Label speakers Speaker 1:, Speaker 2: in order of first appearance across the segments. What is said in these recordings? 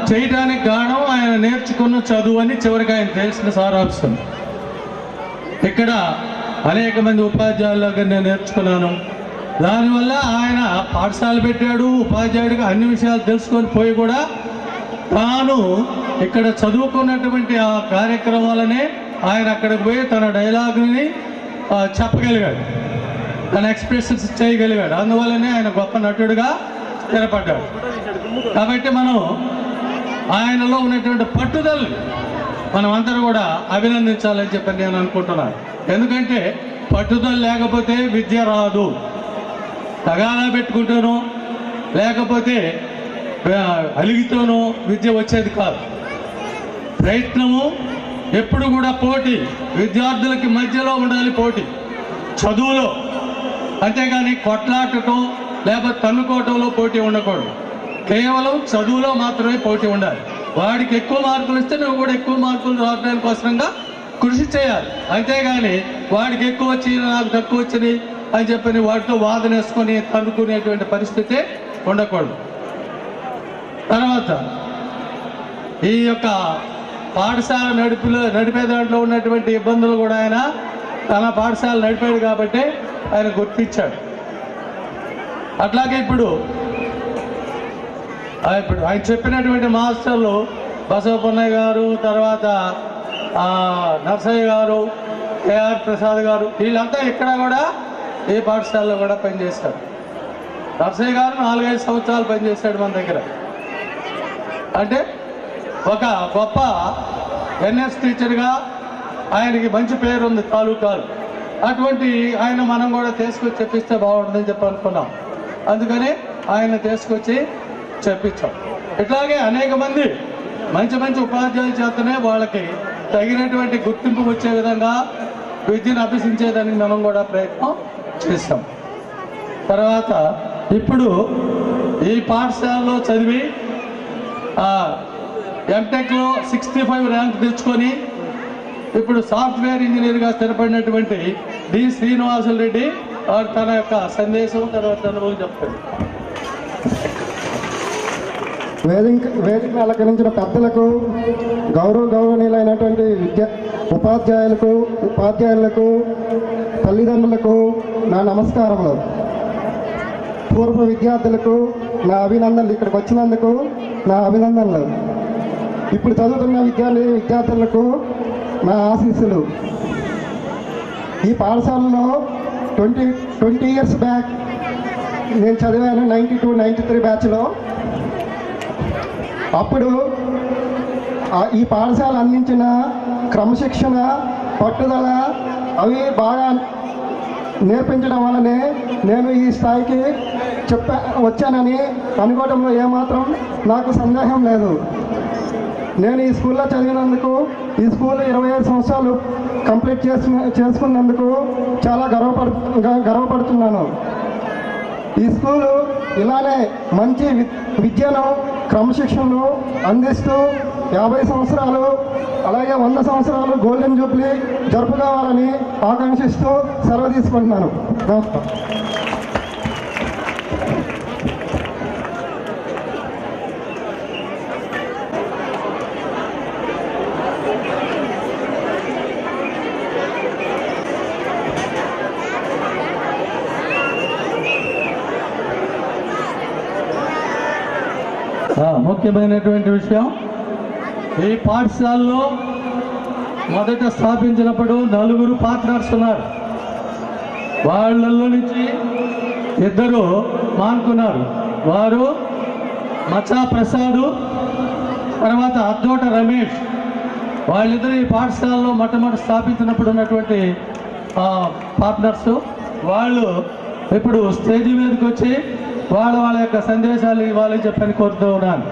Speaker 1: చేయడానికి కారణం ఆయన నేర్చుకున్న చదువు అని చివరికి ఆయన తెలిసిన సారాంశం. ఇక్కడ అనేక మంది ఉపాధ్యాయులుగా నేను నేర్చుకున్నాను. దానివల్ల ఆయన పాఠశాల పెట్టాడు, ఉపాధ్యాయుడిగా అన్ని విషయాలు తెలుసుకొని పోయి కూడా తాను ఇక్కడ చదువుకున్నటువంటి ఆ కార్యక్రమాలనే ఆయన అక్కడికి పోయి తన డైలాగుని చెప్పగలిగాడు, తన ఎక్స్ప్రెషన్స్ చేయగలిగాడు. అందువల్లనే ఆయన గొప్ప నటుడుగా స్థిరపడ్డాడు. కాబట్టి మనం ఆయనలో ఉన్నటువంటి పట్టుదల మనం అందరూ కూడా అభినందించాలని చెప్పి నేను అనుకుంటున్నాను. ఎందుకంటే పట్టుదల లేకపోతే విద్య రాదు. తగాదా పెట్టుకుంటూనో లేకపోతే అలిగితోనో విద్య వచ్చేది కాదు. ప్రయత్నము ఎప్పుడు కూడా పోటీ, విద్యార్థులకి మధ్యలో ఉండాలి పోటీ చదువులో, అంతేగాని కొట్లాటటం లేకపోతే తన్నుకోవటంలో పోటీ ఉండకూడదు. కేవలం చదువులో మాత్రమే పోటీ ఉండాలి. వాడికి ఎక్కువ మార్కులు ఇస్తే నువ్వు కూడా ఎక్కువ మార్కులు రావడానికి కోసంగా కృషి చేయాలి. అంతేగాని వాడికి ఎక్కువ వచ్చి నాకు తక్కువ వచ్చినాయి అని చెప్పని వాటితో వాదన వేసుకొని తన్నుకునేటువంటి పరిస్థితి ఉండకూడదు. తర్వాత ఈ యొక్క పాఠశాల నడిపే దాంట్లో ఉన్నటువంటి ఇబ్బందులు కూడా ఆయన తన పాఠశాల నడిపాడు కాబట్టి ఆయన గుర్తించాడు. అట్లాగే ఇప్పుడు ఆయన చెప్పినటువంటి మాస్టర్లు బసవపున్నయ్య గారు, తర్వాత నర్సయ్య గారు, కేఆర్ ప్రసాద్ గారు, వీళ్ళంతా ఇక్కడ కూడా ఏ పాఠశాలలో కూడా పనిచేశారు. నర్సయ్య గారు 4-5 సంవత్సరాలు పనిచేశాడు మన దగ్గర. అంటే ఒక గొప్ప ఎన్ఎస్ టీచర్గా ఆయనకి మంచి పేరు ఉంది తాలూకాలు. అటువంటి ఆయన మనం కూడా తీసుకొచ్చి చెప్పిస్తే బాగుంటుందని చెప్పి అనుకున్నాం. అందుకని ఆయన తీసుకొచ్చి చెప్పించాం. ఇట్లాగే అనేక మంది మంచి మంచి ఉపాధ్యాయుల చేతనే వాళ్ళకి తగినటువంటి గుర్తింపు వచ్చే విధంగా విద్యను అభ్యసించేదానికి మనం కూడా ప్రయత్నం చేస్తాం. తర్వాత ఇప్పుడు ఈ పాఠశాలలో చదివి ఎంటెక్లో 65 ర్యాంక్ తెచ్చుకొని ఇప్పుడు సాఫ్ట్వేర్ ఇంజనీర్గా స్థిరపడినటువంటి డి శ్రీనివాసులు రెడ్డి తన యొక్క సందేశం తర్వాత అనుభవం చెప్తారు.
Speaker 2: వేదికను అలంకరించిన పెద్దలకు, గౌరవనీయులైనటువంటి ఉపాధ్యాయులకు, తల్లిదండ్రులకు నా నమస్కారములు. పూర్వ విద్యార్థులకు నా అభినందనలు. ఇక్కడికి వచ్చినందుకు నా అభినందనలు. ఇప్పుడు చదువుతున్న విద్యార్థులకు నా ఆశీస్సులు. ఈ పాఠశాలలో 20 ఇయర్స్ బ్యాక్ నేను చదివాను, 92-93 బ్యాచ్లో. అప్పుడు ఈ పాఠశాల అందించిన క్రమశిక్షణ, పట్టుదల అవి బాగా నేర్పించడం వల్లనే నేను ఈ స్థాయికి వచ్చానని అనుకోవడంలో ఏమాత్రం నాకు సందేహం లేదు. నేను ఈ స్కూల్లో చదివినందుకు, ఈ స్కూల్ 25 సంవత్సరాలు కంప్లీట్ చేసుకున్నందుకు చాలా గర్వపడుతున్నాను. ఈ స్కూలు ఇలానే మంచి విద్యను, క్రమశిక్షణను అందిస్తూ 50 సంవత్సరాలు అలాగే 100 సంవత్సరాలు గోల్డెన్ జూబ్లీ జరుపుకోవాలని ఆకాంక్షిస్తూ సెలవు తీసుకుంటున్నాను. నమస్కారం.
Speaker 1: ముఖ్యమైనటువంటి విషయం, ఈ పాఠశాలలో మొదట స్థాపించినప్పుడు 4 పార్ట్నర్స్ ఉన్నారు. వాళ్ళల్లో నుంచి 2 మానుకున్నారు. వారు మచ్చా ప్రసాద్, తర్వాత అద్దోట రమేష్. వాళ్ళిద్దరు ఈ పాఠశాలలో మొట్టమొదటి స్థాపించినప్పుడు ఉన్నటువంటి పార్ట్నర్స్. వాళ్ళు ఇప్పుడు స్టేజ్ మీదకి వచ్చి వాళ్ళ యొక్క సందేశాలు ఇవ్వాలని చెప్పని కోరుతూ ఉన్నాను.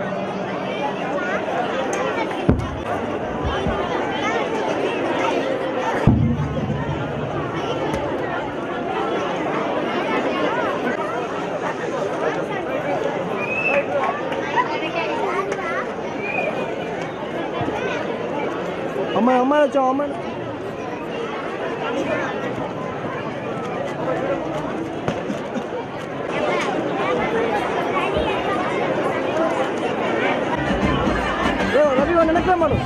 Speaker 3: అమ్మాయి వచ్చాం అమ్మాయి. వెనక్కి రమ్మను.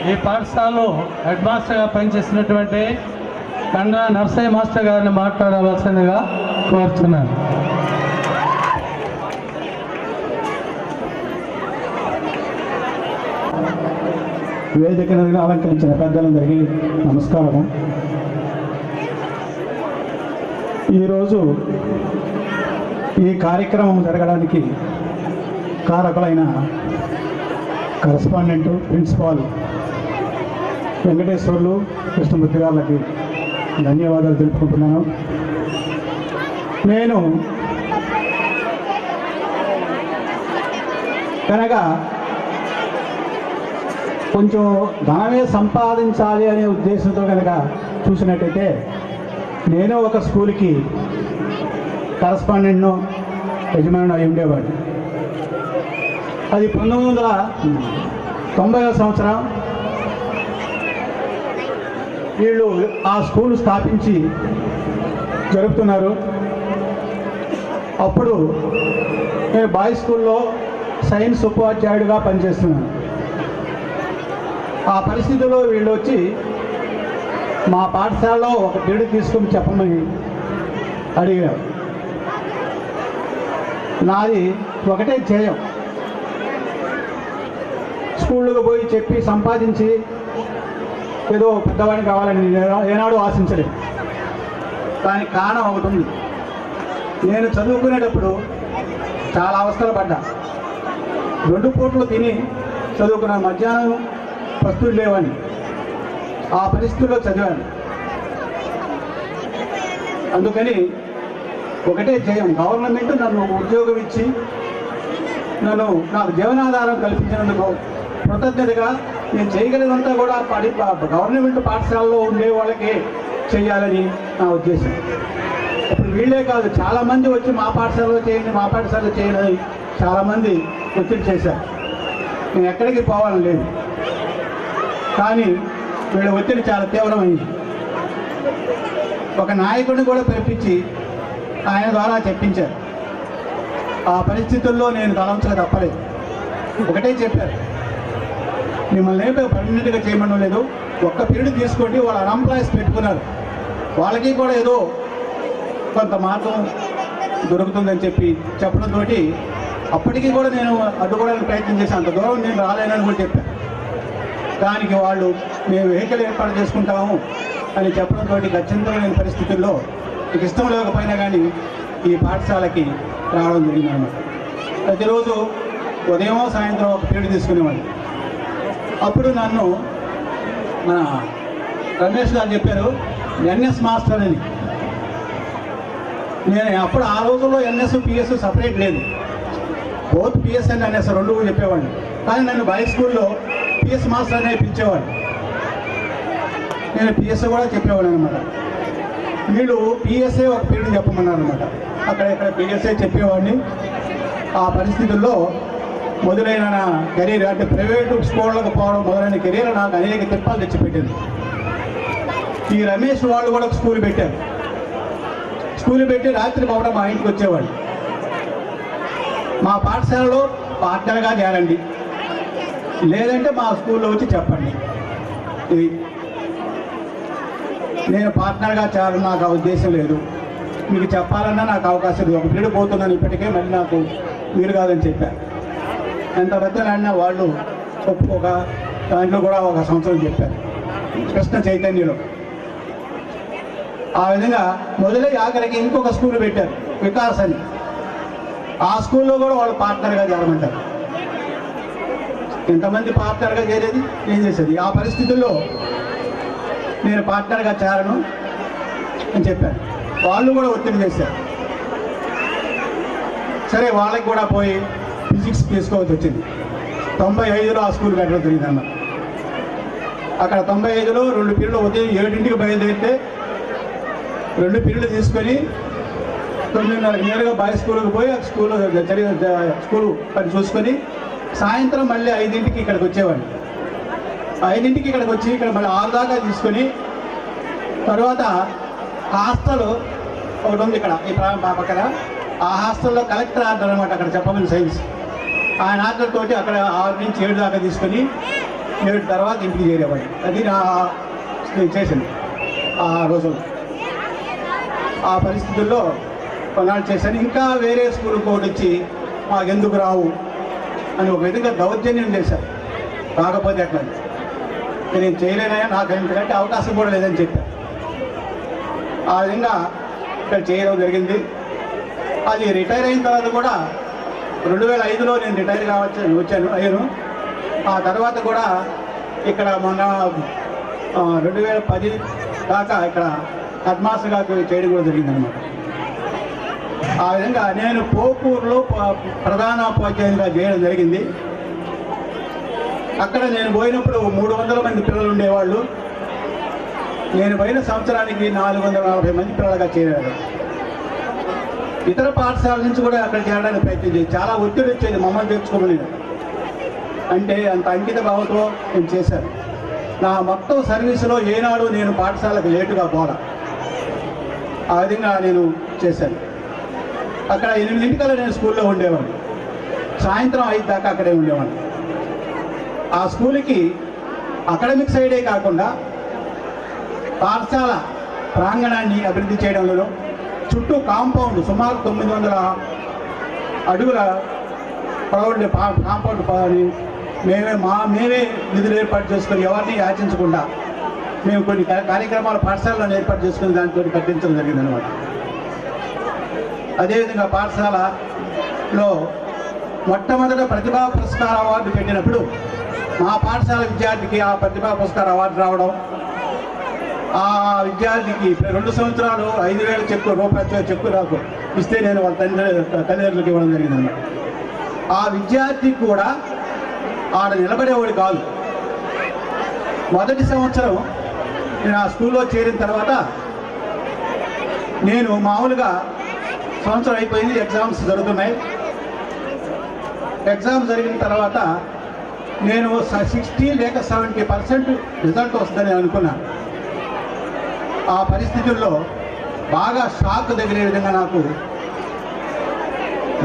Speaker 1: ఈ పాఠశాలలో హెడ్ మాస్టర్గా పనిచేసినటువంటి కండ్రా నర్సయ్య మాస్టర్ గారిని మాట్లాడవలసిందిగా కోరుతున్నాను.
Speaker 4: వేదికను అలంకరించిన పెద్దలందరికీ నమస్కారము. ఈరోజు ఈ కార్యక్రమం జరగడానికి కారకులైన కరస్పాండెంట్ ప్రిన్సిపాల్ వెంకటేశ్వర్లు కృష్ణమూర్తి గారికి ధన్యవాదాలు తెలుపుకుంటున్నాను. నేను కనుక కొంచెం ధనమే సంపాదించాలి అనే ఉద్దేశంతో కనుక చూసినట్టయితే నేను ఒక స్కూల్కి కరస్పాండెంట్ను యజమాని అయి ఉండేవాడు. అది 1990వ సంవత్సరం వీళ్ళు ఆ స్కూల్ స్థాపించి జరుపుతున్నారు. అప్పుడు నేను బాయ్స్ స్కూల్లో సైన్స్ ఉపాధ్యాయుడిగా పనిచేస్తున్నాను. ఆ పరిస్థితిలో వీళ్ళు వచ్చి మా పాఠశాలలో ఒక పీరియడ్ తీసుకొని చెప్పమని అడిగారు. నాది ఒకటే ధ్యేయం, స్కూళ్ళకు పోయి చెప్పి సంపాదించి ఏదో పెద్దవాడిని కావాలని ఏనాడు ఆశించలేదు. దానికి కారణం ఒకటి ఉంది. నేను చదువుకునేటప్పుడు చాలా అవస్థలు పడ్డా. 2 పూటలు తిని చదువుకున్న మధ్యాహ్నం వస్తువులు లేవని ఆ పరిస్థితుల్లో చదివాను. అందుకని ఒకటే ధ్యేయం, గవర్నమెంట్ నన్ను ఉద్యోగం ఇచ్చి నాకు జీవనాధారం కల్పించినందుకు కృతజ్ఞతగా నేను చేయగలిగినంతా కూడా గవర్నమెంట్ పాఠశాలలో ఉండే వాళ్ళకే చేయాలని నా ఉద్దేశం. ఇప్పుడు వీళ్ళే కాదు, చాలామంది వచ్చి మా పాఠశాలలో చేయాలని చాలామంది ఒత్తిడి చేశారు. నేను ఎక్కడికి పోవాలని లేదు, కానీ వీళ్ళ ఒత్తిడి చాలా తీవ్రమైంది. ఒక నాయకుడిని కూడా పిలిపించి ఆయన ద్వారా చెప్పించారు. ఆ పరిస్థితుల్లో నేను తలంచక తప్పలేదు. ఒకటే చెప్పారు, మిమ్మల్ని ఏమీ పర్మనెంట్గా చేయమడం లేదు, ఒక్క పీరియడ్ తీసుకోండి. వాళ్ళ అన్ఎంప్లాయీస్ పెట్టుకున్నారు, వాళ్ళకి కూడా ఏదో కొంత మార్గం దొరుకుతుందని చెప్పడంతో అప్పటికీ కూడా నేను అడ్డుకోవడానికి ప్రయత్నం చేశాను. అంత దూరం నేను రాలేనని కూడా చెప్పాను. దానికి వాళ్ళు మేము వెహికల్ ఏర్పాటు చేసుకుంటాము అని చెప్పడంతో గచ్చంతమైన పరిస్థితుల్లో మీకు ఇష్టం లేకపోయినా కానీ ఈ పాఠశాలకి రావడం జరిగిందన్నమాట. ప్రతిరోజు ఉదయం సాయంత్రం ఒక పీరియడ్ తీసుకునేవాడిని. అప్పుడు నన్ను మన రమేష్ గారు చెప్పారు ఎన్ఎస్ మాస్టర్ అని. నేను అప్పుడు ఆ రోజుల్లో ఎన్ఎస్ పిఎస్ సపరేట్ లేదు, బోత్ పిఎస్ అండ్ ఎన్ఎస్ 2 చెప్పేవాడిని. కానీ నన్ను బాయ్స్ స్కూల్లో పిఎస్ మాస్టర్ అనే పిలిచేవాడు. నేను పిఎస్ కూడా చెప్పేవాడు అనమాట. వీళ్ళు పిఎస్ఏ ఒక పీరియడ్ చెప్పమన్నారు అనమాట. అక్కడ పిఎస్ఏ చెప్పేవాడిని. ఆ పరిస్థితుల్లో మొదలైన నా కెరీర్, అంటే ప్రైవేటు స్కూళ్ళకు పోవడం మొదలైన కెరీర్ నాకు అనేక తిప్పాలు తెచ్చిపెట్టింది. ఈ రమేష్ వాళ్ళు కూడా స్కూల్ పెట్టారు. స్కూల్ పెట్టి రాత్రి పోవడం మా ఇంటికి వచ్చేవాడు. మా పాఠశాలలో పార్ట్నర్గా చేరండి, లేదంటే మా స్కూల్లో వచ్చి చెప్పండి. ఇది నేను పార్ట్నర్గా చేరాలని నాకు ఆ ఉద్దేశం లేదు, మీకు చెప్పాలన్నా నాకు అవకాశం లేదు. ఒక పీరియడ్ పోతున్నాను ఇప్పటికే, మళ్ళీ నాకు వీలు కాదని చెప్పారు. ఎంత పెద్దలన్నా వాళ్ళు ఒప్పుకోక దాంట్లో కూడా ఒక సంవత్సరం చెప్పారు కృష్ణ చైతన్యలో. ఆ విధంగా మొదలై ఆఖరికి ఇంకొక స్కూల్ పెట్టారు వికాస్ అని. ఆ స్కూల్లో కూడా వాళ్ళు పార్ట్నర్గా చేరమంటారు. ఎంతమంది పార్ట్నర్గా చేరేది, ఏం చేసేది? ఆ పరిస్థితుల్లో నేను పార్ట్నర్గా చేరను అని చెప్పాను. వాళ్ళు కూడా ఒత్తిడి చేశారు. సరే, వాళ్ళకి కూడా పోయి ఫిజిక్స్ తీసుకోవాల్సి వచ్చింది. 95లో ఆ స్కూల్ పెట్టడం జరిగిందన్న. అక్కడ 95లో 2 పీరియడ్లు ఉదయం 7ంటికి బయలుదేరితే 2 పీరియడ్లు తీసుకొని 9:30 నేరుగా బాయ్స్ స్కూల్కి పోయి స్కూల్ పని చూసుకొని సాయంత్రం మళ్ళీ 5ంటికి ఇక్కడికి వచ్చేవాడిని. 5ంటికి ఇక్కడికి వచ్చి ఇక్కడ మళ్ళీ 6 దాకా తీసుకొని తర్వాత హాస్టల్ ఒకటి ఉంది ఇక్కడ ఈ పక్కన. ఆ హాస్టల్లో కలెక్టర్ ఆర్డర్ అనమాట, అక్కడ చెప్పమని సైన్స్. ఆయన ఆర్డర్ తోటి అక్కడ 6 నుంచి 7 దాకా తీసుకొని 7 తర్వాత ఇంటికి చేరేవాడిని. అది నేను చేసింది ఆ రోజుల్లో. ఆ పరిస్థితుల్లో కొన్నాళ్ళు చేశాను. ఇంకా వేరే స్కూల్ కోడ్ వచ్చి మాకెందుకు రావు అని ఒక విధంగా దౌర్జన్యం చేశారు. రాకపోతే ఎట్లా, నేను చేయలేనయా, నాకు ఎందుకంటే అవకాశం కూడా లేదని చెప్పాను. ఆ విధంగా ఇక్కడ చేయడం జరిగింది. అది రిటైర్ అయిన తర్వాత కూడా 2005లో నేను రిటైర్ అయ్యాను. ఆ తర్వాత కూడా ఇక్కడ మొన్న 2010 దాకా ఇక్కడ హెడ్ మాస్టర్గా చేయడం కూడా జరిగిందనమాట. ఆ విధంగా నేను పోకూరులో ప్రధానోపాధ్యాయునిగా చేయడం జరిగింది. అక్కడ నేను పోయినప్పుడు 300 మంది పిల్లలు ఉండేవాళ్ళు. నేను పోయిన సంవత్సరానికి 440 మంది పిల్లలుగా చేరారు. ఇతర పాఠశాల నుంచి కూడా అక్కడ చేరడానికి ప్రయత్నం చేసి చాలా ఒత్తిడి వచ్చేది మమ్మల్ని తెచ్చుకోమని. అంటే అంత అంకిత భావంతో నేను చేశాను. నా మొత్తం సర్వీసులో ఏనాడు నేను పాఠశాలకు లేటుగా పోలా. ఆ విధంగా నేను చేశాను. అక్కడ 8 నేను స్కూల్లో ఉండేవాడిని. సాయంత్రం 5 దాకా అక్కడే ఉండేవాడిని. ఆ స్కూల్కి అకాడమిక్ సైడే కాకుండా పాఠశాల ప్రాంగణాన్ని అభివృద్ధి చేయడంలో చుట్టూ కాంపౌండ్ సుమారు 900 అడుగుల పొడవుండే కాంపౌండ్ మేమే నిధులు ఏర్పాటు చేసుకొని ఎవరిని యాచించకుండా మేము కొన్ని కార్యక్రమాలు పాఠశాలను ఏర్పాటు చేసుకుని దాంతో కట్టించడం జరిగిందనమాట. అదేవిధంగా పాఠశాలలో మొట్టమొదట ప్రతిభా పురస్కార అవార్డు పెట్టినప్పుడు మా పాఠశాల విద్యార్థికి ఆ ప్రతిభా పురస్కార అవార్డు రావడం, ఆ విద్యార్థికి 2 సంవత్సరాలు 5,000 రూపాయల చెక్కు నాకు ఇస్తే నేను వాళ్ళ తల్లిదండ్రులకు ఇవ్వడం జరిగిందన్నమాట. ఆ విద్యార్థికి కూడా ఆడ నిలబడేవాడు కాదు. మొదటి సంవత్సరం నేను ఆ స్కూల్లో చేరిన తర్వాత నేను మామూలుగా సంవత్సరం అయిపోయింది, ఎగ్జామ్స్ జరుగుతున్నాయి. ఎగ్జామ్ జరిగిన తర్వాత నేను 60 లేక 70% రిజల్ట్ వస్తుందని అనుకున్నాను. ఆ పరిస్థితుల్లో బాగా షాక్ తగిలే విధంగా నాకు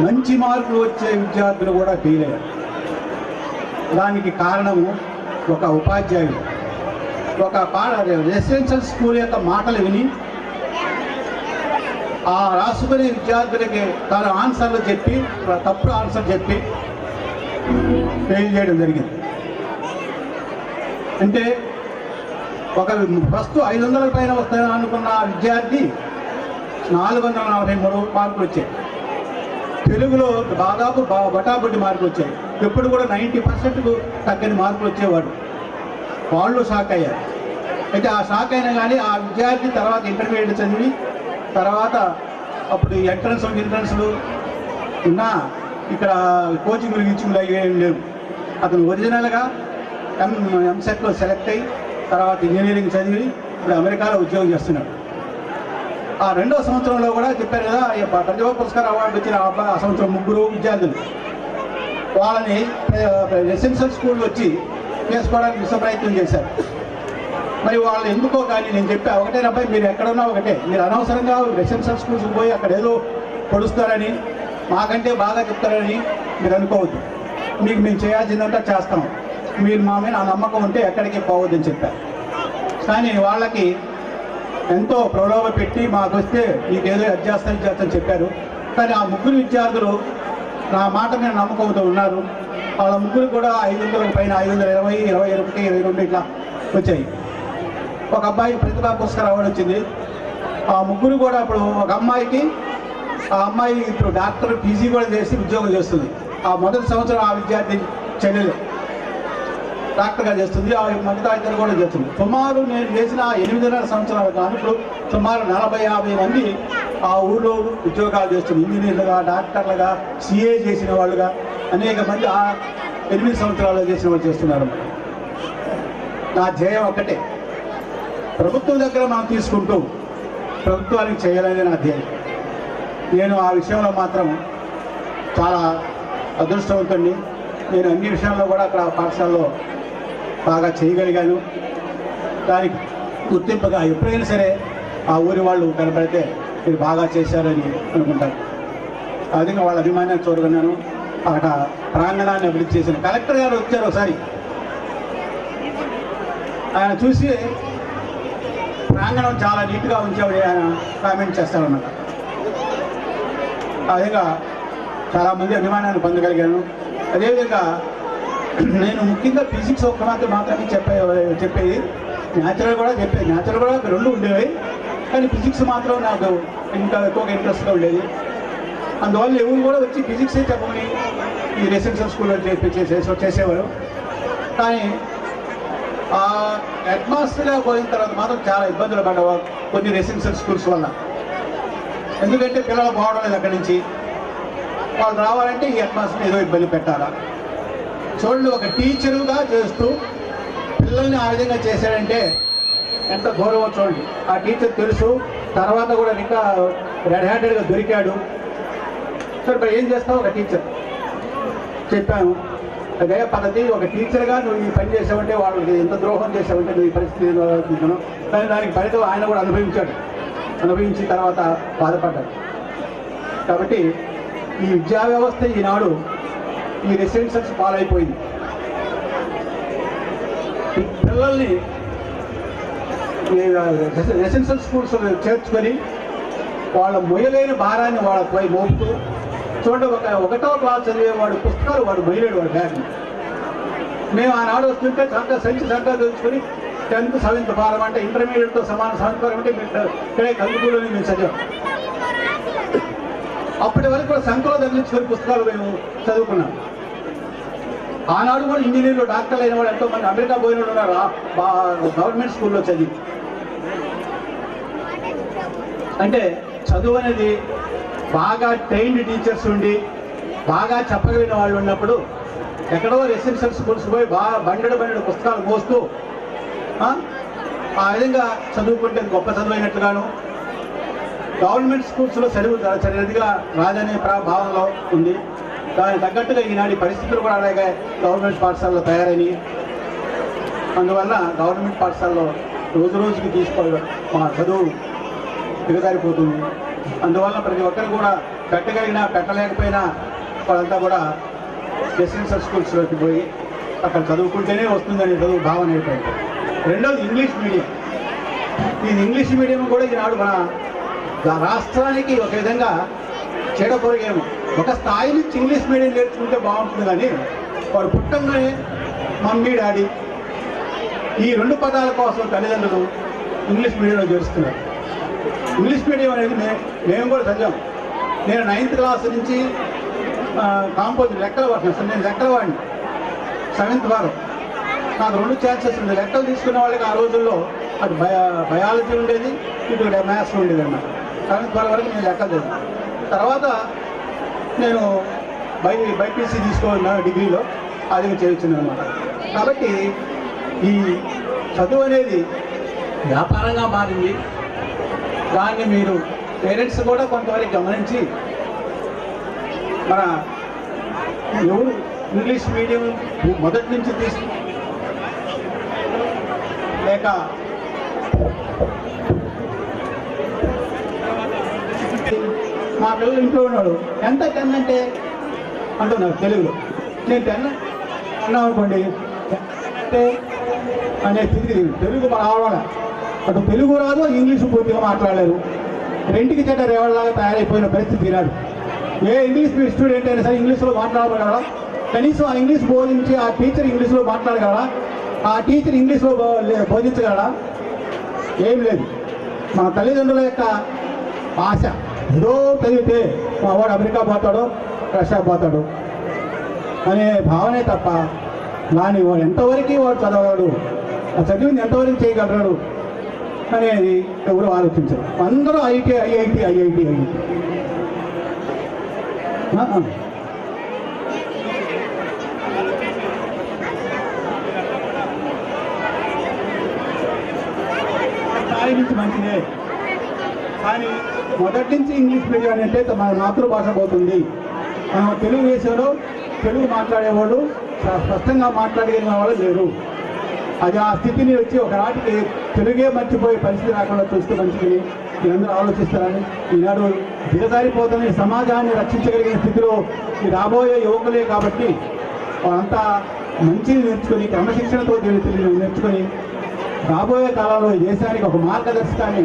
Speaker 4: మంచి మార్కులు వచ్చే విద్యార్థులు కూడా ఫెయిల్ అయ్యారు. దానికి కారణము ఒక ఉపాధ్యాయుడు ఒక రెసిడెన్షియల్ స్కూల్ యొక్క మాటలు విని ఆ రాసుకునే విద్యార్థులకి తను ఆన్సర్లు చెప్పి తప్పుడు ఆన్సర్ చెప్పి ఫెయిల్ చేయడం జరిగింది. అంటే ఒక ఫస్ట్ 500 పైన వస్తాయని అనుకున్న విద్యార్థి 443 మార్కులు వచ్చాయి. తెలుగులో దాదాపు బటాబుట్టి మార్కులు వచ్చాయి. ఎప్పుడు కూడా 90%కు తగ్గని మార్కులు వచ్చేవాడు. వాళ్ళు షాక్ అయ్యారు. అయితే ఆ షాక్ అయినా కానీ ఆ విద్యార్థి తర్వాత ఇంటర్మీడియట్ చదివి తర్వాత అప్పుడు ఎంట్రన్స్లు ఉన్నా ఇక్కడ కోచింగ్లు గీచింగ్లు అయ్యేం లేవు. అతను ఒరిజినల్గా ఎంసెట్లో సెలెక్ట్ అయ్యి తర్వాత ఇంజనీరింగ్ చదివి ఇప్పుడు అమెరికాలో ఉద్యోగం చేస్తున్నాడు. ఆ 2వ సంవత్సరంలో కూడా చెప్పారు కదా, ప్రతిభా పురస్కార అవార్డు వచ్చిన ఆ సంవత్సరం 3 విద్యార్థులు వాళ్ళని రెసిడెన్షియల్ స్కూల్ వచ్చి చేసుకోవడానికి విశ్వప్రయత్నం చేశారు. మరి వాళ్ళు ఎందుకో కానీ నేను చెప్పా, ఒకటే అబ్బాయి మీరు ఎక్కడున్నా ఒకటే, మీరు అనవసరంగా రెసిడెన్షియల్ స్కూల్స్కి పోయి అక్కడ ఏదో పొడుస్తారని మాకంటే బాగా చెప్తారని మీరు అనుకోవద్దు. మీకు మేము చేయాల్సిందంతా చేస్తాం, మీరు మా మీద ఆ నమ్మకం ఉంటే ఎక్కడికి పోవద్దని చెప్పారు. కానీ వాళ్ళకి ఎంతో ప్రలోభ పెట్టి మాకు వస్తే మీకు ఏదో అడ్జాస్తని చెప్పారు. కానీ ఆ 3 విద్యార్థులు నా మాట మీద నమ్మకంతో ఉన్నారు. వాళ్ళ 3 కూడా 500 పైన 520, 21, 22 ఇట్లా వచ్చాయి. ఒక అబ్బాయికి ప్రతిభా పురస్కారం అవార్డు వచ్చింది. ఆ 3 కూడా ఇప్పుడు ఒక అమ్మాయికి, ఆ అమ్మాయి ఇప్పుడు డాక్టర్ పీజీ కూడా చేసి ఉద్యోగం చేస్తుంది. ఆ మొదటి సంవత్సరం ఆ విద్యార్థి చెల్లెలు డాక్టర్గా చేస్తుంది. ఆ మిగతా ఇద్దరు కూడా చేస్తుంది. సుమారు నేను చేసిన 8.5 సంవత్సరాలు కానీ ఇప్పుడు సుమారు 40-50 మంది ఆ ఊళ్ళో ఉద్యోగాలు చేస్తుంది. ఇంజనీర్లుగా, డాక్టర్లుగా, సిఏ చేసిన వాళ్ళుగా అనేక మంది ఆ 8 సంవత్సరాలు చేసిన వాళ్ళు చేస్తున్నారు. నా ధ్యేయం ఒకటే, ప్రభుత్వం దగ్గర మనం తీసుకుంటూ ప్రభుత్వానికి చేయాలనే నా ధ్యేయం. నేను ఆ విషయంలో మాత్రం చాలా అదృష్టవంతుడిని. నేను అన్ని విషయాల్లో కూడా అక్కడ పాఠశాలలో బాగా చేయగలిగాను. దానికి గుర్తింపుగా ఎప్పుడైనా సరే ఆ ఊరి వాళ్ళు కనపడితే మీరు బాగా చేశారని అనుకుంటారు. ఆ విధంగా వాళ్ళ అభిమానాన్ని చూడగలను. అక్కడ ప్రాంగణాన్ని అభివృద్ధి చేశాను. కలెక్టర్ గారు వచ్చారు ఒకసారి, ఆయన చూసి ప్రాంగణం చాలా నీట్గా ఉంచామని ఆయన కామెంట్ చేస్తారన్నమాట. ఆ విధంగా చాలామంది అభిమానాన్ని పొందగలిగాను. అదేవిధంగా నేను ముఖ్యంగా ఫిజిక్స్ ఒక్క మాత్రమే చెప్పేది, న్యాచురల్ కూడా రెండు ఉండేవి, కానీ ఫిజిక్స్ మాత్రం నాకు ఇంకా ఎక్కువగా ఇంట్రెస్ట్గా ఉండేది. అందువల్ల ఎవరు కూడా వచ్చి ఫిజిక్సే చెప్పమని ఈ రెసిడెన్షియల్ స్కూల్లో చేసేవారు. కానీ ఆ హెడ్ మాస్టర్గా పోయిన తర్వాత మాత్రం చాలా ఇబ్బందులు పడ్డవారు కొన్ని రెసిడెన్షియల్ స్కూల్స్ వల్ల. ఎందుకంటే పిల్లలు పోవడం లేదు అక్కడి నుంచి, వాళ్ళు రావాలంటే ఈ హెడ్ మాస్టర్ని ఏదో ఇబ్బంది పెట్టాలా. చూడండి, ఒక టీచరుగా చేస్తూ పిల్లల్ని ఆ విధంగా చేశాడంటే ఎంత గౌరవం చూడండి. ఆ టీచర్ తెలుసు, తర్వాత కూడా ఇంకా రెడ్ హ్యాండెడ్గా దొరికాడు. సరే ఏం చేస్తావు, ఒక టీచర్ చెప్పాను అదే పద్ధతి, ఒక టీచర్గా నువ్వు ఈ పని చేసావంటే వాళ్ళకి ఎంత ద్రోహం చేసావంటే నువ్వు ఈ పరిస్థితి అనుకుంటున్నావు. కానీ దానికి ఫలితం ఆయన కూడా అనుభవించిన తర్వాత బాధపడ్డాడు. కాబట్టి ఈ విద్యా వ్యవస్థ ఈనాడు ఈ రెసిడెన్షియల్స్ పాలైపోయింది. ఈ పిల్లల్ని రెసిడెన్షియల్ స్కూల్స్ చేర్చుకొని వాళ్ళ మొయ్యలేని భారాన్ని వాళ్ళపై మోపుతూ, చూడండి, ఒకటో క్లాస్ చదివే వాడు పుస్తకాలు వాడు మొయ్యలేడు వాడు బ్యాగ్. మేము ఆనాడు వస్తుంటే సంఖ్య తెలుసుకొని 10th 7th భారం అంటే ఇంటర్మీడియట్తో సమాన 7th భారం అంటే ఇక్కడే కందుకూరులోనే మేము చదివాం. అప్పటి వరకు కూడా సంఖ్యలో తగిలించుకొని పుస్తకాలు మేము చదువుకున్నాం. ఆనాడు కూడా ఇంజనీర్లు, డాక్టర్లు అయిన వాళ్ళు ఎంతోమంది అమెరికా పోయిన వాళ్ళు ఉన్నారు గవర్నమెంట్ స్కూల్లో చదివి. అంటే చదువు అనేది బాగా ట్రైన్డ్ టీచర్స్ ఉండి బాగా చెప్పగలిగిన వాళ్ళు ఉన్నప్పుడు ఎక్కడో రెసిడెన్షియల్ స్కూల్స్ పోయి బాగా బండెడు పుస్తకాలు మోస్తూ ఆ విధంగా చదువుకుంటే గొప్ప చదువైనట్లుగాను, గవర్నమెంట్ స్కూల్స్లో సరిదిగా రాదనే భావనలో ఉంది. దానికి తగ్గట్టుగా ఈనాటి పరిస్థితులు కూడా అలాగే గవర్నమెంట్ పాఠశాలలో తయారని, అందువల్ల గవర్నమెంట్ పాఠశాలలో రోజుకి తీసుకోవడం మా చదువు దిగజారిపోతుంది. అందువల్ల ప్రతి ఒక్కరు కూడా పెట్టగలిగినా పెట్టలేకపోయినా వాళ్ళంతా కూడా రెసిడెన్షియల్ స్కూల్స్లోకి పోయి అక్కడ చదువుకుంటేనే వస్తుందనే చదువు భావన అయిపోయింది. రెండోది ఇంగ్లీష్ మీడియం. ఈ ఇంగ్లీష్ మీడియం కూడా ఈనాడు మన రాష్ట్రానికి ఒక విధంగా చెడపొరిగేమో. ఒక స్థాయి నుంచి ఇంగ్లీష్ మీడియం నేర్చుకుంటే బాగుంటుంది, కానీ వాడు పుట్టంగానే మమ్మీ డాడీ ఈ 2 పదాల కోసం తల్లిదండ్రులు ఇంగ్లీష్ మీడియంలో చేరుస్తున్నారు. ఇంగ్లీష్ మీడియం అనేది మేము కూడా చదివాం. నేను 9th క్లాస్ నుంచి కాంపోజిట్ లెక్కల వాడిని. అసలు నేను లెక్కల వాడిని 7th వారం. నాకు 2 ఛాన్సెస్ ఉంది. లెక్కలు తీసుకునే వాళ్ళకి ఆ రోజుల్లో అటు బయాలజీ ఉండేది, ఇటు మ్యాథ్స్ ఉండేది అన్నమాట. 7th వారం వరకు నేను లెక్కలు చదివాను. తర్వాత నేను బైపీసీ తీసుకున్నాను డిగ్రీలో, అది చేయించింది అనమాట. కాబట్టి ఈ చదువు అనేది వ్యాపారంగా మారింది. దాన్ని మీరు పేరెంట్స్ కూడా కొంతవరకు గమనించి మన ఎవరు ఇంగ్లీష్ మీడియం మొదటి నుంచి లేక మా పిల్లలు ఇంట్లో ఉన్నాడు, ఎంత 10 అంటే అంటున్నారు తెలుగులో. నేను 10 అన్నాం అనుకోండి అంటే అనే స్థితికి తెలుగు రావడం, అటు తెలుగు రాదు, ఇంగ్లీషు పూర్తిగా మాట్లాడలేరు. రెండుకి చెడ్డ రేవడలాగా తయారైపోయిన పరిస్థితి రాదు. ఏ ఇంగ్లీష్ స్టూడెంట్ అయినా సరే ఇంగ్లీష్లో మాట్లాడగలరా? కనీసం ఆ ఇంగ్లీష్ బోధించి ఆ టీచర్ ఇంగ్లీష్లో మాట్లాడగలరా? ఆ టీచర్ ఇంగ్లీష్లో బోధించగలరా? ఏం లేదు. మన తల్లిదండ్రుల యొక్క ఆశ ఏదో చదివితే మా వాడు అమెరికా పోతాడో రష్యా పోతాడు అనే భావనే తప్ప, దాని వాడు ఎంతవరకు వాడు చదవగలడు, ఆ చదివింది ఎంతవరకు చేయగలడు అనేది ఎవరు ఆలోచించరు. అందరూ ఐఐటి స్థాయి నుంచి మంచిదే, కానీ మొదటి నుంచి ఇంగ్లీష్ మీడియం అంటే మన మాతృభాష పోతుంది. మనం తెలుగు వేసేవాడు, తెలుగు మాట్లాడేవాడు, స్పష్టంగా మాట్లాడగలిగిన వాళ్ళు లేరు. అది ఆ స్థితిని వచ్చి ఒక నాటికి తెలుగే మర్చిపోయే పరిస్థితి రాకుండా చూస్తే మంచిది మీరందరూ ఆలోచిస్తారని. ఈనాడు దిగజారిపోతున్న సమాజాన్ని రక్షించగలిగిన స్థితిలో ఈ రాబోయే యువకులే కాబట్టి వాళ్ళంతా మంచిని నేర్చుకొని క్రమశిక్షణతో నేర్చుకొని రాబోయే కాలంలో ఈ దేశానికి ఒక మార్గదర్శకాన్ని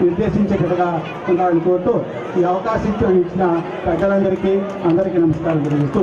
Speaker 4: నిర్దేశించేటట్టుగా ఉండాలని కోరుతూ ఈ అవకాశం ఇచ్చిన పెద్దలందరికీ అందరికీ నమస్కారం తెలియజేస్తూ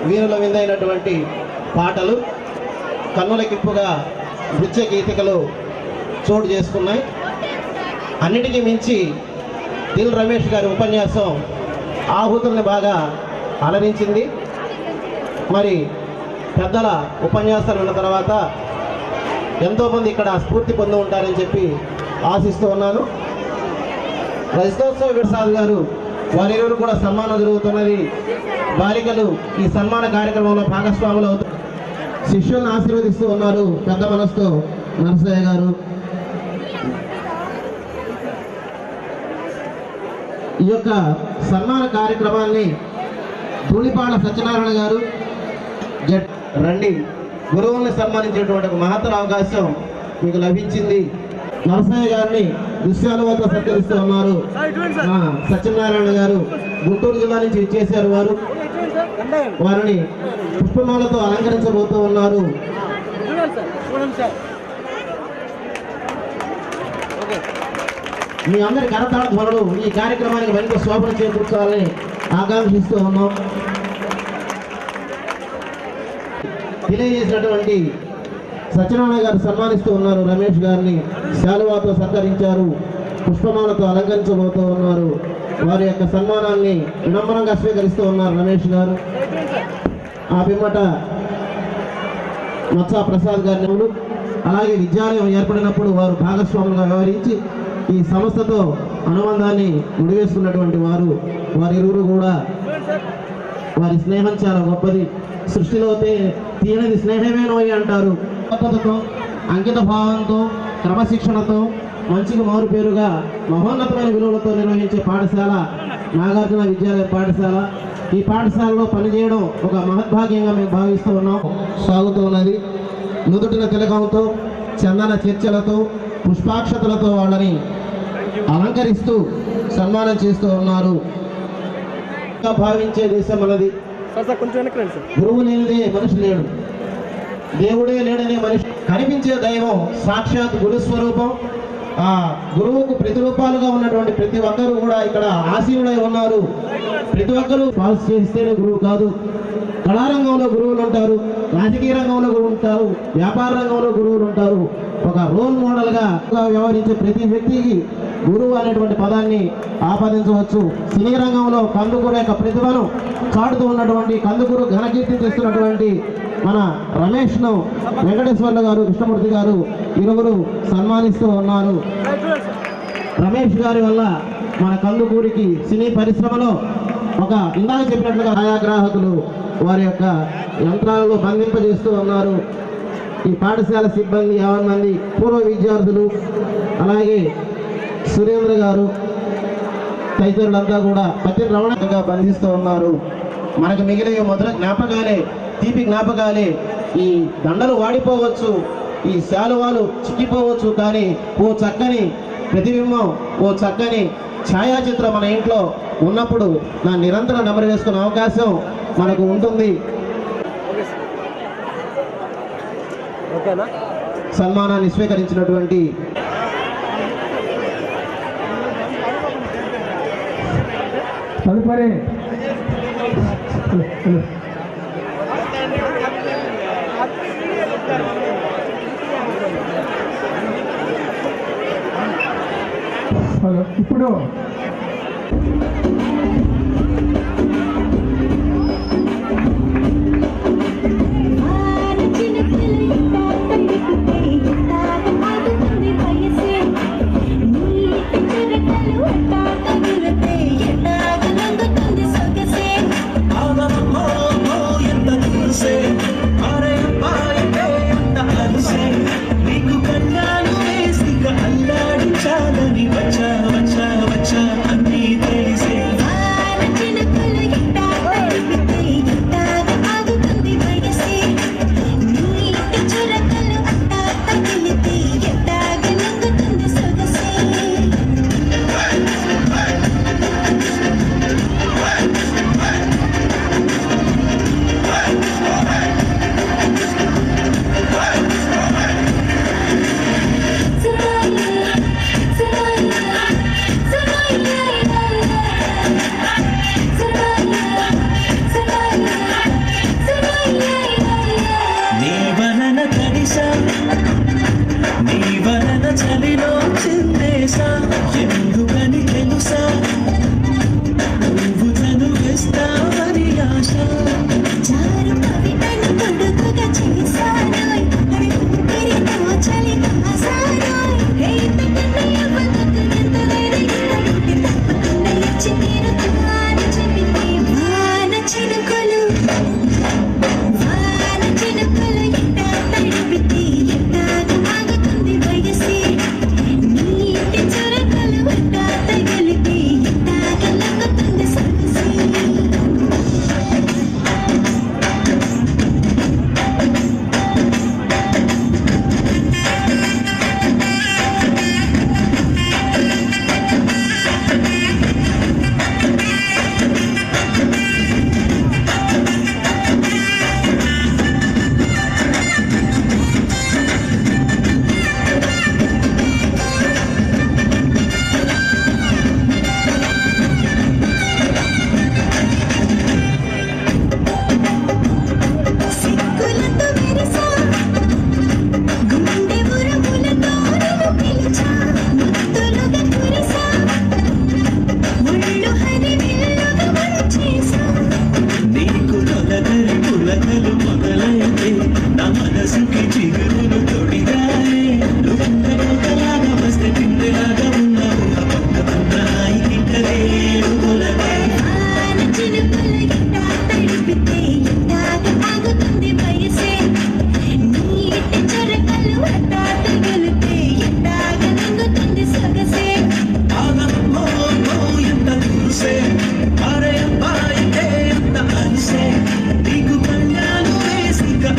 Speaker 5: వీరుల విందైనటువంటి పాటలు కన్నులకిప్పుగా నృత్య గీతికలు చోటు చేసుకున్నాయి. అన్నిటికీ మించి దిల్ రమేష్ గారి ఉపన్యాసం ఆహుతుల్ని బాగా అలరించింది. మరి పెద్దల ఉపన్యాసాలు ఉన్న తర్వాత ఎంతోమంది ఇక్కడ స్ఫూర్తి పొంది ఉంటారని చెప్పి ఆశిస్తూ ఉన్నాను. రజతోత్సవ ప్రసాద్ గారు వారిరువురు కూడా సన్మానం జరుగుతున్నది. బాలికలు ఈ సన్మాన కార్యక్రమంలో భాగస్వాములు అవుతారు. శిష్యులను ఆశీర్వదిస్తూ ఉన్నారు పెద్ద మనసుతో నరసయ్య గారు. ఈ యొక్క సన్మాన కార్యక్రమాన్ని ధూళిపాళ సత్యనారాయణ గారు రండి గురువుల్ని సన్మానించేటువంటి ఒక మహత్తర అవకాశం మీకు లభించింది. నరసయ్య గారిని దృశ్యాలతో సత్కరిస్తూ ఉన్నారు. సత్యనారాయణ గారు గుంటూరు జిల్లా నుంచి ఇచ్చేశారు. వారిని పుష్పమాలతో అలంకరించబోతూ ఉన్నారు. మీ అందరి కరతాళ ధ్వనులు ఈ కార్యక్రమానికి మరింత శోభన చేకూర్చాలని ఆకాంక్షిస్తూ ఉన్నాం. తెలియజేసినటువంటి సత్యనారాయణ గారు సన్మానిస్తూ ఉన్నారు. రమేష్ గారిని శాలువాతో సత్కరించారు. పుష్పమాలతో అలంకరించబోతూ ఉన్నారు. వారి యొక్క సన్మానాన్ని వినమ్రంగా స్వీకరిస్తూ ఉన్నారు రమేష్ గారు. ఆ పిమ్మట మత్సా ప్రసాద్ గారిని అలాగే విద్యాలయం ఏర్పడినప్పుడు వారు భాగస్వాములుగా వ్యవహరించి ఈ సంస్థతో అనుబంధాన్ని ముడివేసుకున్నటువంటి వారు. వారిరువురు కూడా వారి స్నేహం చాలా గొప్పది. సృష్టిలో తీయనిది స్నేహమేనోయి అంటారు. పద్ధతితో అంకిత భావంతో క్రమశిక్షణతో మంచికి మారు పేరుగా మహోన్నతమైన విలువలతో నిర్వహించే పాఠశాల నాగార్జున విద్యాలయ పాఠశాల. ఈ పాఠశాలలో పనిచేయడం ఒక మహద్భాగ్యంగా మేము భావిస్తూ ఉన్నాం. సాగుతూ ఉన్నది. నుదుటిన తిలకంతో చందన చర్చలతో పుష్పాక్షతలతో వాళ్ళని అలంకరిస్తూ సన్మానం చేస్తూ ఉన్నారు. భావించే దేశం మనది. గురువు లేనిదే మనిషి లేడు, దేవుడే లేడనే మనిషి. కనిపించే దైవం సాక్షాత్ గురు స్వరూపం. ఆ గురువుకు ప్రతిరూపాలుగా ఉన్నటువంటి ప్రతి ఒక్కరూ కూడా ఇక్కడ ఆసీనులై ఉన్నారు. ప్రతి ఒక్కరూ పాస్ చేస్తేనే గురువు కాదు. కళారంగంలో గురువులు ఉంటారు, రాజకీయ రంగంలో గురువులు ఉంటారు, వ్యాపార రంగంలో గురువులు ఉంటారు. ఒక రోల్ మోడల్గా వ్యవహరించే ప్రతి వ్యక్తికి గురువు అనేటువంటి పదాన్ని ఆపాదించవచ్చు. సినీ రంగంలో కందుకూరు యొక్క ప్రతిభను చాటుతూ ఉన్నటువంటి, కందుకూరు ఘనకీర్తి చేస్తున్నటువంటి మన రమేష్ను వెంకటేశ్వర్లు గారు, కృష్ణమూర్తి గారు ఇరువురు సన్మానిస్తూ ఉన్నారు. రమేష్ గారి వల్ల మన కందుకూరికి సినీ పరిశ్రమలో ఒక ఇందాక చెప్పినట్లుగా ఛాయాగ్రాహకులు వారి యొక్క యంత్రాలలో బంధింపజేస్తూ ఉన్నారు. ఈ పాఠశాల సిబ్బంది 50 మంది పూర్వ విద్యార్థులు, అలాగే సురేంద్ర గారు తదితరులంతా కూడా ప్రతి రమణంగా బంధిస్తూ ఉన్నారు. మనకు మిగిలిన మొదటి జ్ఞాపకాలే, తీపి జ్ఞాపకాలే. ఈ దండలు వాడిపోవచ్చు, ఈ శాలువాలు చిక్కిపోవచ్చు, కానీ ఓ చక్కని ప్రతిబింబం, ఓ చక్కని ఛాయాచిత్రం మన ఇంట్లో ఉన్నప్పుడు నా నిరంతరం నెమరు వేసుకునే అవకాశం మనకు ఉంటుంది.
Speaker 3: ఓకేనా?
Speaker 5: సన్మానాన్ని స్వీకరించినటువంటి
Speaker 2: తదుపరి ఇప్పుడు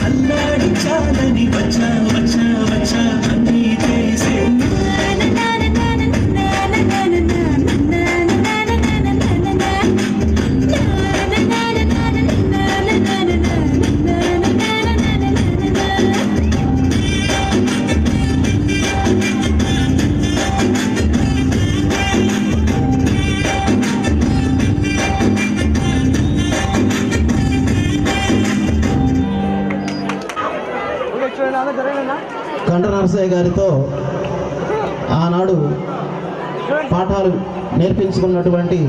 Speaker 6: అల్లాడించాలని వచ్చి
Speaker 5: కంట నరసయ్య గారితో ఆనాడు పాఠాలు నేర్పించుకున్నటువంటి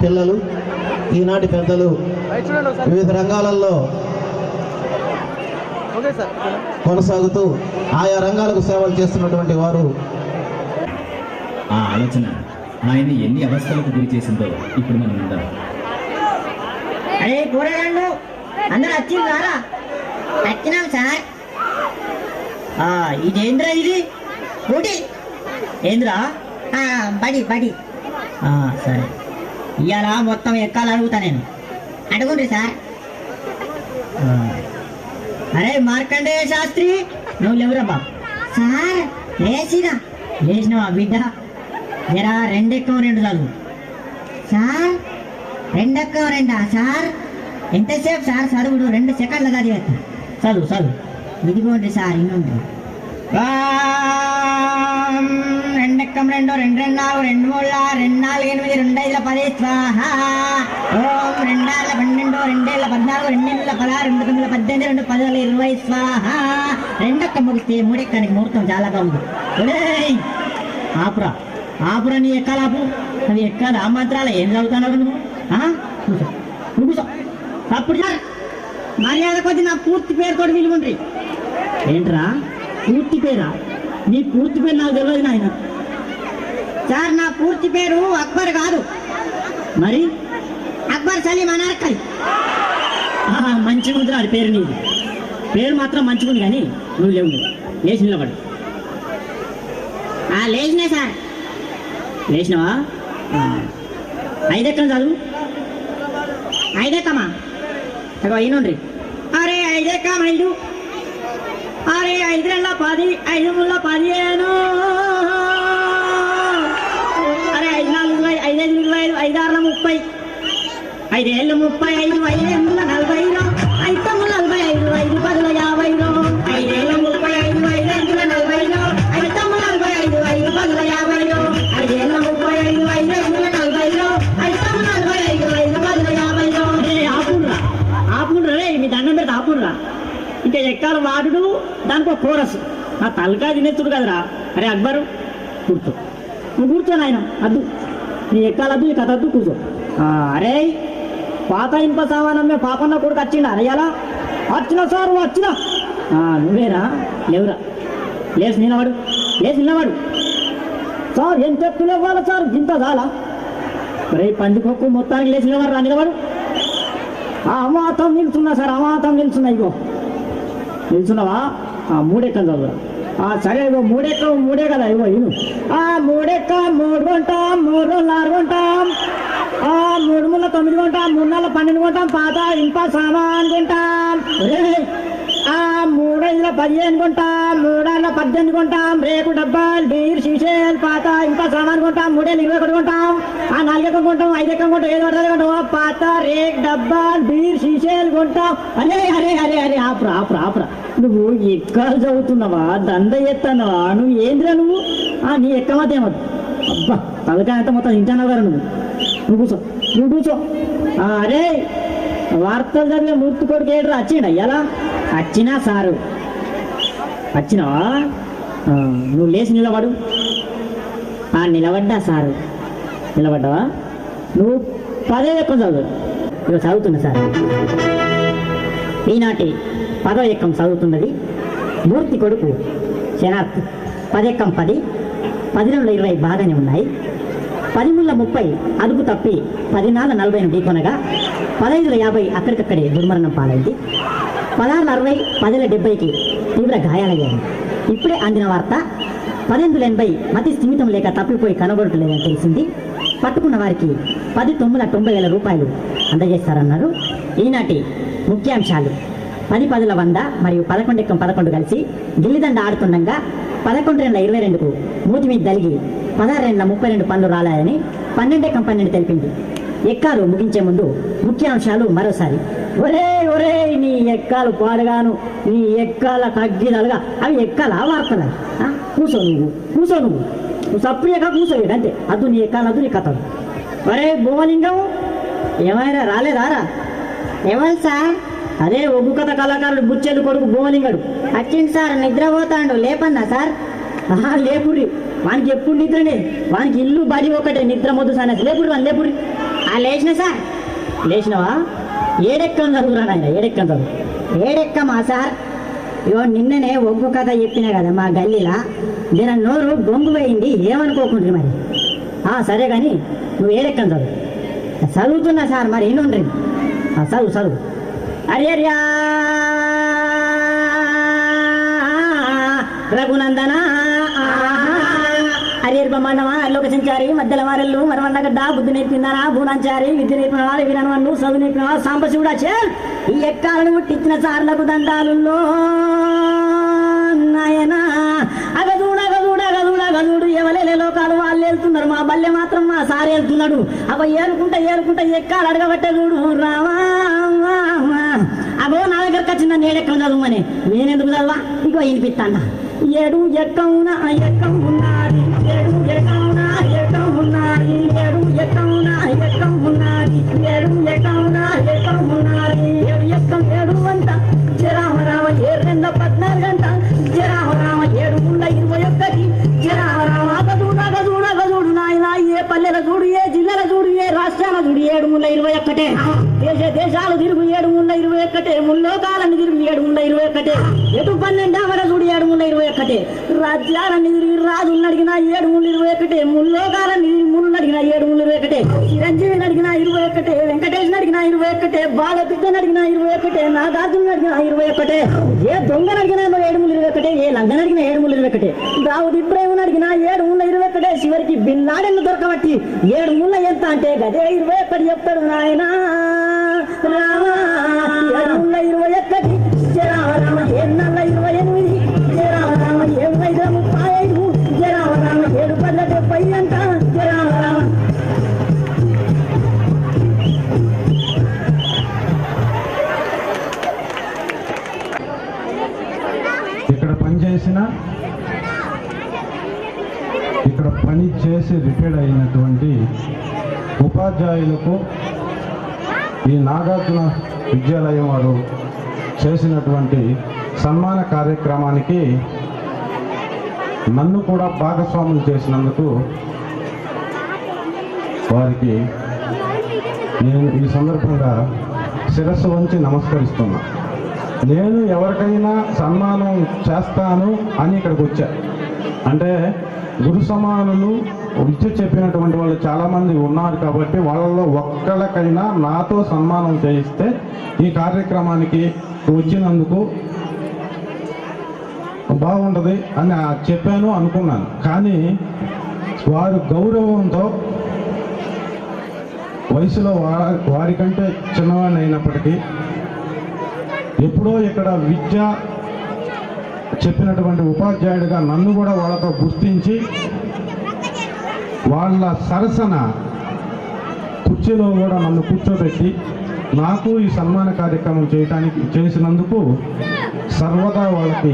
Speaker 5: పిల్లలు ఈనాటి పెద్దలు వివిధ రంగాలలో కొనసాగుతూ ఆయా రంగాలకు సేవలు చేస్తున్నటువంటి వారు.
Speaker 6: ఆ ఆలోచన ఆయన ఎన్ని అవస్థలకు గురి చేసిందో ఇప్పుడు మనం ఉందాం.
Speaker 7: అరే కూరగాళ్ళు అందరూ వచ్చిందారా? వచ్చినాం సార్. ఇదేంద్రా ఇది ఊటి ఏంద్రా? బడి బడి సరే ఇవాళ మొత్తం ఎక్కాలి అడుగుతా నేను. అడుగుండ్రి సార్. అరే మార్కండేయ శాస్త్రి నువ్వు లేవురా బాబు. సార్ లేచిరా. లేచినావా బిడ్డ? జరా రెండెక్కం రెండు చదువు. సార్ రెండెక్కం రెండా సార్? ఎంతసేపు సార్ చదువుడు? 2 సెకండ్ల చదివేస్తా. చదువు చదువు. ఇదిగోండి సార్ ఇన్నుండి. రెండెక్కం రెండు 2 2 4 2 3 2 4 8 2 5 10 స్వాహ. ఓం 2 6 12 2 14 2 16 2 9 18 2 10 20 స్వాహ. రెండెక్క ముగిస్తే మూడెక్కనికి ముహూర్తం చాలా బాగుంది. ఆపురా ఆపురా, నీ ఎక్కాలి ఆపు. అవి ఎక్కాలి. ఆ మంత్రాలు ఏం చదువుతున్నావు నువ్వు? కూర్చో కూర్చో. అప్పుడు సార్ మర్యాద కొద్ది నా పూర్తి పేరు కూడా విలువండ్రి. ఏంట్రా పూర్తి పేరా? నీ పూర్తి పేరు నాకు తెలియదు నాయన. సార్ నా పూర్తి పేరు అక్బర్ కాదు. మరి అక్బర్ సలీం అనార్కలి. మంచిగా ఉంది అది పేరు. నీది పేరు మాత్రం మంచిగా ఉంది కానీ నువ్వు లేవు. లేచి నిలబడు. లేచినా సార్. లేచినావా? 5 ఎక్కం చదువు. 5 ఎక్కమా? అయినండ్రి. అరే 5 ఎక్కం 5. అరే 5 2 10 5 3 15. అరే 5 4 20 5 5 25 5 6 30 5 7 35 5 8 40 5 9 45 5 10 50 5 7 35 5 8 40 5 9 45 5 10 45 5 10 50 5 7 35 5 8 40 5 10 45 ఆపుర్రా ఆపుర్రా. రే మీ దండం పెడితే ఆపుర్రా. ఇంకా ఎక్కాలి వాడు దానికి ఒక కోరస్. నా తలకాయ తినేస్తుడు కదరా. అరే అక్బరు కూర్చో. నువ్వు కూర్చో నాయన. అద్దు నీ ఎక్కాలద్దు ఈ కథ అద్దు కూర్చో. అరే పాత ఇనుప సామానమ్మే పాపన్న కొడుకు వచ్చిండా? అరయ్యాలా? వచ్చినా సార్ వచ్చినా. నువ్వేరా? లేవురా. లేచి నిలబడు. లేచి నిలబడు. సార్ ఏం చెప్తులు ఇవ్వాలి సార్? ఇంత చాలా రే పందికొక్కు మొత్తానికి లేచి నిలబడు. రా నిలబడు. అమాతం నిల్చున్నా సార్. అమాతం నిల్చున్నా. ఇగో నిల్చున్నావా? 3 ఎక్కం చదువురా. సరే ఇగో 3 ఎక్కం 3 కదా. ఇగో ఇను 3 ఎక్కం 3 కొంటాం 3 రోజులు 6 కొంటాం 3 ముళ్ళ 9 కొంటాం 3 నెలల 12 కొంటాం. పాత ఇనుప సామాన్ కొంటాం. 3 5 15 కొంటాం 3 6 18 కొంటాం. రేకు డబ్బాలు బీర్ షీషేలు పాత ఇనుప సామాన్ కొంటాం. 3 ఏళ్ళు 21 కొంటాం. 4 ఎక్కం కొంటాం 5 ఎక్కం కొంటాం 7 పడతారు కొంటాం. పాత రేక్ డబ్బాలు బీర్ షీషేలు కొంటాం. అరే అరే అరే అరే ఆపురా ఆపురా ఆపురా. నువ్వు ఎక్కాలు చదువుతున్నావా? దండ ఎత్తానవా? నువ్వు ఏంద్రా నువ్వు? నీ ఎక్కమతేమద్దు. అబ్బా తలకాయ అంతా మొత్తం తింటానవు గారు. నువ్వు కూర్చో. నువ్వు కూర్చో. అరే వార్తలు చదివే మూర్తి కొడుకు ఏడ్రా? వచ్చిండా ఎలా? వచ్చినా సారు. వచ్చినావా? నువ్వు లేచి నిలబడు. నిలబడ్డా సారు. నిలబడ్డావా? నువ్వు 10 ఎక్కం చదువు. ఇక చదువుతున్నా సార్. ఈనాటి 10వ ఎక్కం చదువుతున్నది మూర్తి కొడుకు శనార్థ్. 10 ఎక్కం 10 10 20 బాగానే ఉన్నాయి. 10 ముళ్ళ 30 అదుపు తప్పి 10 4 40 ఢీకొనగా 15 50 అక్కడికక్కడే దుర్మరణం పాలైంది. 16 60 10 70కి తీవ్ర గాయాలయ్యాయి. ఇప్పుడే అందిన వార్త 18 80 మతి స్థిమితం లేక తప్పిపోయి కనబడలేదని తెలిసింది. పట్టుకున్న వారికి 10 9 90,000 రూపాయలు అందజేస్తారన్నారు. ఈనాటి ముఖ్యాంశాలు 10 10 100 మరియు 11 ఎక్కం 11 కలిసి గిల్లిదండ ఆడుతుండగా 11 22కు మూతి మీద తలిగి 16 32 పనులు రాలాయని 12 ఎక్కం 12 తెలిపింది. ఎక్కాలు ముగించే ముందు ముఖ్యాంశాలు మరోసారి. ఒరే ఒరే నీ ఎక్కాలు పాడగాను. నీ ఎక్కాల తగ్గిదలుగా అవి ఎక్కాల వార్తలు. కూర్చో నువ్వు. కూర్చో నువ్వు సప్రియగా కూర్చోవేడు అంతే. అద్దు నీ ఎక్కాలద్దు నీ కథలు. ఒరే భూమలింగం ఏమైనా రాలేదారా? ఎవరు సార్? అదే ఒగ్గు కథ కళాకారుడు బుచ్చెలు కొడుకు భూమలింగడు
Speaker 8: వచ్చింది సార్ నిద్రపోతాండు లేపన్నా సార్.
Speaker 7: లేపురి వానికి ఎప్పుడు నిద్రనే, వానికి ఇల్లు బడి ఒకటే, నిద్ర మొద్దు సార్. లేపురి వాని లేపురి.
Speaker 8: లేచిన సార్.
Speaker 7: లేచినవా? ఏడెక్కం చదువురా నాయన, ఏడెక్కం చదువు.
Speaker 8: ఏడెక్కమా సార్? ఇగో నిన్ననే ఒగ్గు కథ చెప్పినా కదా మా గల్లీలా, దీని నోరు బొంగు పోయింది, ఏమనుకోకుండ్రి మరి.
Speaker 7: సరే కానీ నువ్వు ఏడెక్కం చదువు.
Speaker 8: చదువుతున్నా సార్, మరి ఎన్నుండ్రి.
Speaker 7: చదువు చదువు. అర్యర్యా రఘునందన హరిర్భ మండమా లోక సంచారి మధ్యల వారెల్లు మరవండగడ్డ బుద్ధి నేర్పిందనా భూనాంచారి విద్య నేర్పిన వారు వీరనవన్ను చదువు నేర్పిన వారు సాంబశివుడా చేర్. ఈ ఎక్కాలను పుట్టించిన సార్లకు దండాలుల్లో నాయనా. అగదూడ అగదూడ అగదూడ అగదూడు ఎవలేలే లోకాలు వాళ్ళు వెళ్తున్నారు, మా బల్లె మాత్రం మా సారి వెళ్తున్నాడు. అవ ఏరుకుంటా ఏరుకుంటా ఎక్కాలు అడగబట్టే చూడు రావా. అగో నా దగ్గరకు వచ్చిందా నేడెక్కం చదువుమని, నేనెందుకు చదవా? ఇగో వినిపిస్తాను. ఏడు ఎక్కవునా ఎక్కం ఉన్నది, ఏడు ఎక్కవునా ఎక్కం ఉన్నది, ఏడు ఎక్కవునా ఎక్కం ఉన్నది, ఏడు ఎక్కవునా ఎక్కం ఉన్నది. ఏడు ఎక్కం 7 గంట జరామరామ 7 గంట జరామరామ 721 జరామరామ. అగదూడ అగదూడ అగదూడు నాయన, ఏ పల్లెల చూడు, ఏ జిల్లాల చూడు, ఏ రాష్ట్రాల చూడు, 721. దేశాలు తిరుగు 721, ముల్లోకాలను తిరుగు 721, ఎటు 12 అవర చూడు 721. రాజ్యాలన్నీ తిరిగి రాజులను అడిగిన 721, ముల్లోకాలని ముళ్ళు అడిగిన 721, చిరంజీవిని అడిగిన 21, వెంకటేశ్వని అడిగిన 21, బాలబిడ్డని అడిగిన 21, నాగార్జున అడిగిన 21, ఏ దొంగను అడిగినా 721, ఏ లంగను అడిగిన 721, దావుద్ ఇబ్రాహిం అడిగిన 721, చివరికి బిన్ లాడెన్ దొరకబట్టి 7 ఎంత అంటే గదే 21 చెప్తాడు నాయన రామా. 721 జరామరామ 728 జరామరామ 735 జరామరామ 770 అంట జరామరామ.
Speaker 9: ఇక్కడ పని చేసి రిటైర్డ్ అయినటువంటి ఉపాధ్యాయులకు ఈ నాగార్జున విద్యాలయం వారు చేసినటువంటి సన్మాన కార్యక్రమానికి నన్ను కూడా భాగస్వాములు చేసినందుకు వారికి నేను ఈ సందర్భంగా శిరస్సు వంచి నమస్కరిస్తున్నా. నేను ఎవరికైనా సన్మానం చేస్తాను అని ఇక్కడికి వచ్చా అంటే గురు సమానులు విద్య చెప్పినటువంటి వాళ్ళు చాలామంది ఉన్నారు కాబట్టి వాళ్ళలో ఒక్కళ్ళకైనా నాతో సన్మానం చేయిస్తే ఈ కార్యక్రమానికి వచ్చినందుకు బాగుంటుంది అని చెప్పాను అనుకున్నాను. కానీ వారు గౌరవంతో వయసులో వారికంటే చిన్నవాడిని అయినప్పటికీ ఎప్పుడో ఇక్కడ విద్య చెప్పినటువంటి ఉపాధ్యాయుడిగా నన్ను కూడా వాళ్ళతో గుర్తించి వాళ్ళ సరసన కుర్చీలో కూడా నన్ను కూర్చోబెట్టి నాకు ఈ సన్మాన కార్యక్రమం చేసినందుకు సర్వదా వాళ్ళకి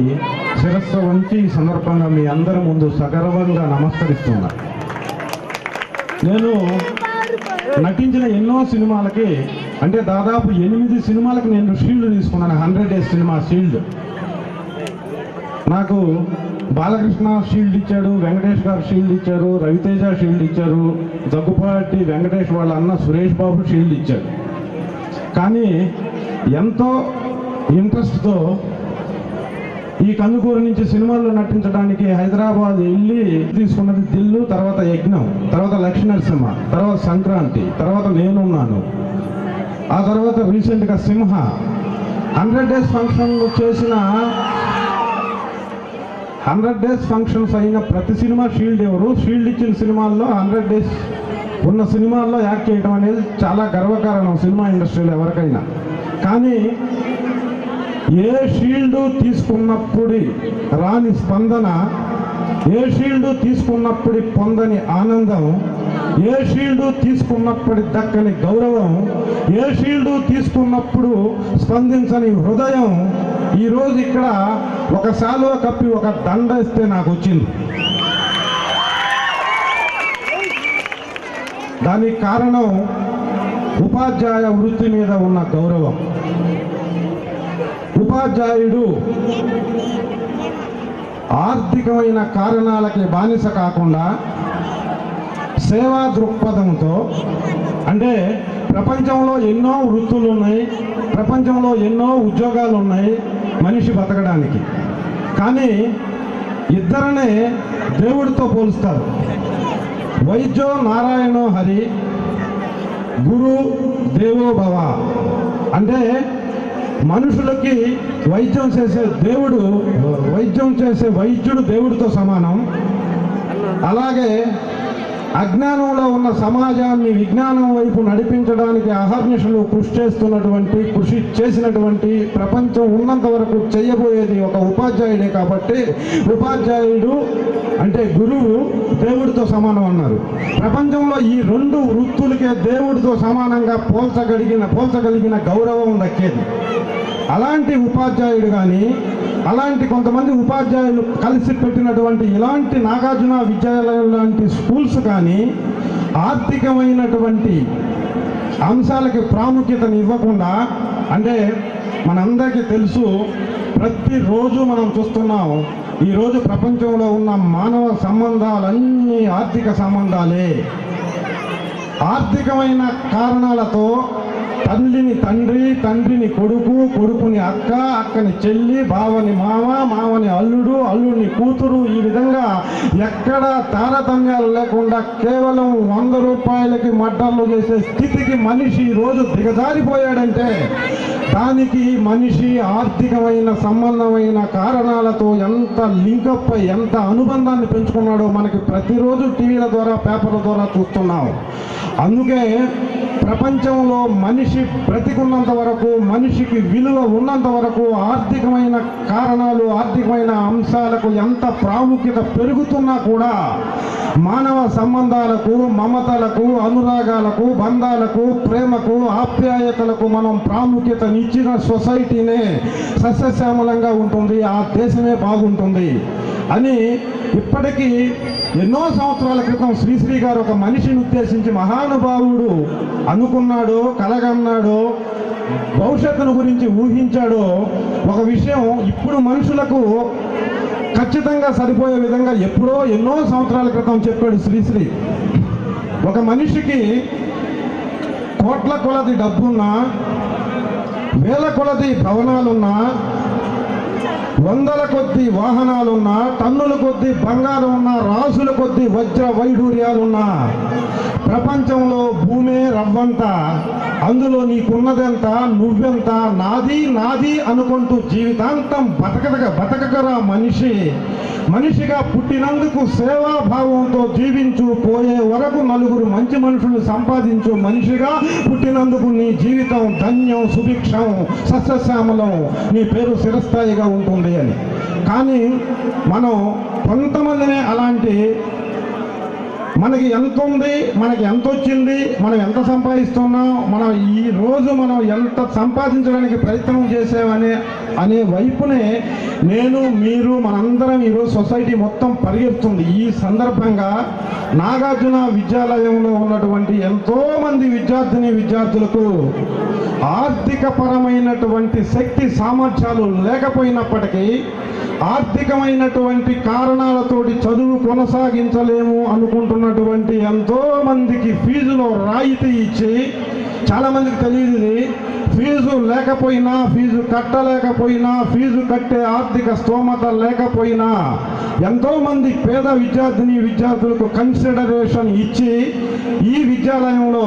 Speaker 9: శిరస్సు వంచి ఈ సందర్భంగా మీ అందరి ముందు సగర్వంగా నమస్కరిస్తున్నా. నేను నటించిన ఎన్నో సినిమాలకి అంటే దాదాపు 8 సినిమాలకు నేను షీల్డ్ తీసుకున్నాను. 100 Days సినిమా షీల్డ్ నాకు బాలకృష్ణ షీల్డ్ ఇచ్చాడు, వెంకటేష్ గారు షీల్డ్ ఇచ్చారు, రవితేజ షీల్డ్ ఇచ్చారు, దగ్గుపాటి వెంకటేష్ వాళ్ళ అన్న సురేష్ బాబు షీల్డ్ ఇచ్చారు. కానీ ఎంతో ఇంట్రెస్ట్తో ఈ కందుకూరు నుంచి సినిమాల్లో నటించడానికి హైదరాబాద్ వెళ్ళి తీసుకున్నది దిల్లు, తర్వాత యజ్ఞం, తర్వాత లక్ష్మీ నరసింహ, తర్వాత సంక్రాంతి, తర్వాత నేనున్నాను, ఆ తర్వాత రీసెంట్గా సింహ. 100 Days ఫంక్షన్లు చేసిన 100 Days ఫంక్షన్స్ అయిన ప్రతి సినిమా షీల్డ్ ఎవరు, షీల్డ్ ఇచ్చిన సినిమాల్లో 100 Days ఉన్న సినిమాల్లో యాక్ట్ చేయడం అనేది చాలా గర్వకారణం సినిమా ఇండస్ట్రీలో ఎవరికైనా. కానీ ఏ షీల్డ్ తీసుకున్నప్పుడు రాని స్పందన, ఏ షీల్డ్ తీసుకున్నప్పుడు పొందని ఆనందం, ఏ షీల్డ్ తీసుకున్నప్పుడు దక్కని గౌరవం, ఏ షీల్డ్ తీసుకున్నప్పుడు స్పందించని హృదయం ఈరోజు ఇక్కడ ఒక శాలువ కప్పి ఒక దండ ఇస్తే నాకు వచ్చింది. దానికి కారణం ఉపాధ్యాయ వృత్తి మీద ఉన్న గౌరవం. ఉపాధ్యాయుడు ఆర్థికమైన కారణాలకి బానిస కాకుండా సేవా దృక్పథంతో, అంటే ప్రపంచంలో ఎన్నో వృత్తులు ఉన్నాయి, ప్రపంచంలో ఎన్నో ఉద్యోగాలు ఉన్నాయి మనిషి బతకడానికి. కానీ ఇద్దరనే దేవుడితో పోలుస్తారు. వైద్యో నారాయణో హరి, గురు దేవో భవ. అంటే మనుషులకి వైద్యం చేసే వైద్యుడు దేవుడితో సమానం. అలాగే అజ్ఞానంలో ఉన్న సమాజాన్ని విజ్ఞానం వైపు నడిపించడానికి అహర్నిశలు కృషి చేసినటువంటి ప్రపంచం ఉన్నంత వరకు చేయబోయేది ఒక ఉపాధ్యాయుడే. కాబట్టి ఉపాధ్యాయుడు అంటే గురువు దేవుడితో సమానం అన్నారు. ప్రపంచంలో ఈ రెండు వృత్తులకే దేవుడితో సమానంగా పోల్చగలిగిన గౌరవం దక్కేది. అలాంటి ఉపాధ్యాయుడు కానీ, అలాంటి కొంతమంది ఉపాధ్యాయులు కలిసి పెట్టినటువంటి ఇలాంటి నాగార్జున విద్యాలయం లాంటి స్కూల్స్ కానీ ఆర్థికమైనటువంటి అంశాలకి ప్రాముఖ్యతను ఇవ్వకుండా, అంటే మనందరికీ తెలుసు, ప్రతిరోజు మనం చూస్తున్నాం, ఈరోజు ప్రపంచంలో ఉన్న మానవ సంబంధాలన్నీ ఆర్థిక సంబంధాలే. ఆర్థికమైన కారణాలతో తల్లిని తండ్రి, తండ్రిని కొడుకు, కొడుకుని అక్క, అక్కని చెల్లి, బావని మామ, మామని అల్లుడు, అల్లుడిని కూతురు, ఈ విధంగా ఎక్కడ తారతమ్యాలు లేకుండా కేవలం 100 రూపాయలకి మడ్డర్లు చేసే స్థితికి మనిషి రోజు దిగజారిపోయాడంటే దానికి మనిషి ఆర్థికమైన సంబంధమైన కారణాలతో ఎంత లింకప్ అయి ఎంత అనుబంధాన్ని పెంచుకున్నాడో మనకి ప్రతిరోజు టీవీల ద్వారా, పేపర్ల ద్వారా చూస్తున్నాం. అందుకే ప్రపంచంలో మనిషి బ్రతికున్నంత వరకు, మనిషికి విలువ ఉన్నంత వరకు ఆర్థికమైన కారణాలు, ఆర్థికమైన అంశాలకు ఎంత ప్రాముఖ్యత పెరుగుతున్నా కూడా మానవ సంబంధాలకు, మమతలకు, అనురాగాలకు, బంధాలకు, ప్రేమకు, ఆప్యాయతలకు మనం ప్రాముఖ్యతనిచ్చిన సొసైటీనే సస్యశ్యామలంగా ఉంటుంది, ఆ దేశమే బాగుంటుంది అని ఇప్పటికీ ఎన్నో సంవత్సరాల క్రితం శ్రీశ్రీ గారు ఒక మనిషిని ఉద్దేశించి మహానుభావుడు అనుకున్నాడో, కలగన్నాడో, భవిష్యత్తును గురించి ఊహించాడో ఒక విషయం ఇప్పుడు మనుషులకు ఖచ్చితంగా సరిపోయే విధంగా ఎప్పుడో ఎన్నో సంవత్సరాల క్రితం చెప్పాడు శ్రీశ్రీ. ఒక మనిషికి కోట్ల కొలది డబ్బున్నా, వేల కొలది భవనాలున్నా, వందల కొద్ది వాహనాలున్నా, టన్నుల కొద్ది బంగారం ఉన్నా, రాసుల కొద్ది వజ్ర వైడూర్యాలున్నా, ప్రపంచంలో భూమే రవ్వంత, అందులో నీకున్నదెంత, నువ్వెంత, నాది నాది అనుకుంటూ జీవితాంతం బతకగరా మనిషిగా పుట్టినందుకు సేవాభావంతో జీవించు, పోయే వరకు నలుగురు మంచి మనుషులు సంపాదించు, మనిషిగా పుట్టినందుకు నీ జీవితం ధన్యం, సుభిక్షం, సస్యశ్యామలం, నీ పేరు చిరస్థాయిగా ఉంటుంది అని. కానీ మనం కొంతమందినే అలాంటి మనకి ఎంత ఉంది, మనకి ఎంత వచ్చింది, మనం ఎంత సంపాదిస్తున్నాం, మనం ఈ రోజు మనం ఎంత సంపాదించడానికి ప్రయత్నం అనే వైపునే నేను, మీరు, మనందరం ఈరోజు సొసైటీ మొత్తం పరిగెడుతుంది. ఈ సందర్భంగా నాగార్జున విద్యాలయంలో ఉన్నటువంటి ఎంతోమంది విద్యార్థులకు ఆర్థిక పరమైనటువంటి శక్తి సామర్థ్యాలు లేకపోయినప్పటికీ ఆర్థికమైనటువంటి కారణాలతోటి చదువు కొనసాగించలేము అనుకుంటున్నటువంటి ఎంతో మందికి ఫీజులో రాయితీ ఇచ్చి, చాలా మందికి తెలియదు, ఫీజు లేకపోయినా, ఫీజు కట్టలేకపోయినా, ఫీజు కట్టే ఆర్థిక స్తోమత లేకపోయినా ఎంతోమంది పేద విద్యార్థులకు కన్సిడరేషన్ ఇచ్చి ఈ విద్యాలయంలో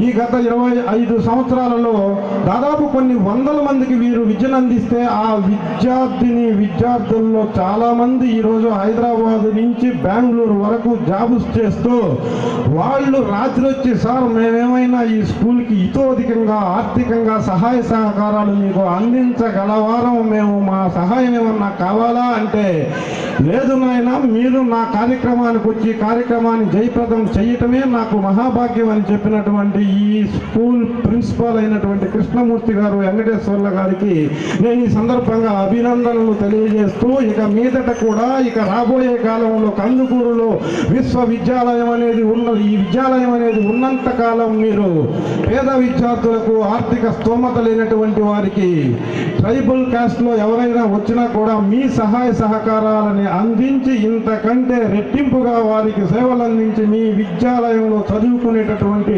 Speaker 9: ఈ గత 25 సంవత్సరాలలో దాదాపు కొన్ని వందల మందికి వీరు విద్యను అందిస్తే ఆ విద్యార్థుల్లో చాలామంది ఈరోజు హైదరాబాద్ నుంచి బెంగళూరు వరకు జాబ్స్ చేస్తూ వాళ్ళు రాత్రి వచ్చి, సార్ మేమేమైనా ఈ స్కూల్కి ఇతోధికంగా ఆర్థికంగా సహాయ సహకారాలు మీకు అందించగలవారం, మేము మా సహాయం ఏమన్నా కావాలా అంటే, లేదు నాయన, మీరు నా కార్యక్రమానికి వచ్చి కార్యక్రమాన్ని జయప్రదం చేయటమే నాకు మహాభాగ్యం అని చెప్పినటువంటి ఈ స్కూల్ ప్రిన్సిపాల్ అయినటువంటి కృష్ణమూర్తి గారు, వెంకటేశ్వర్ల గారికి నేను ఈ సందర్భంగా అభినందనలు తెలియజేస్తూ, ఇక మీదట కూడా ఇక రాబోయే కాలంలో కందుకూరులో విశ్వవిద్యాలయం అనేది ఉన్నది. ఈ విద్యాలయం అనేది ఉన్నంత కాలం మీరు పేద విద్యార్థులకు ఆర్థిక స్తోమత లేనటువంటి వారికి ట్రైబల్ క్యాస్ట్లో ఎవరైనా వచ్చినా కూడా మీ సహాయ సహకారాలని అందించి ఇంతకంటే రెట్టింపుగా వారికి సేవలు అందించి మీ విద్యాలయంలో చదువుకునేటటువంటి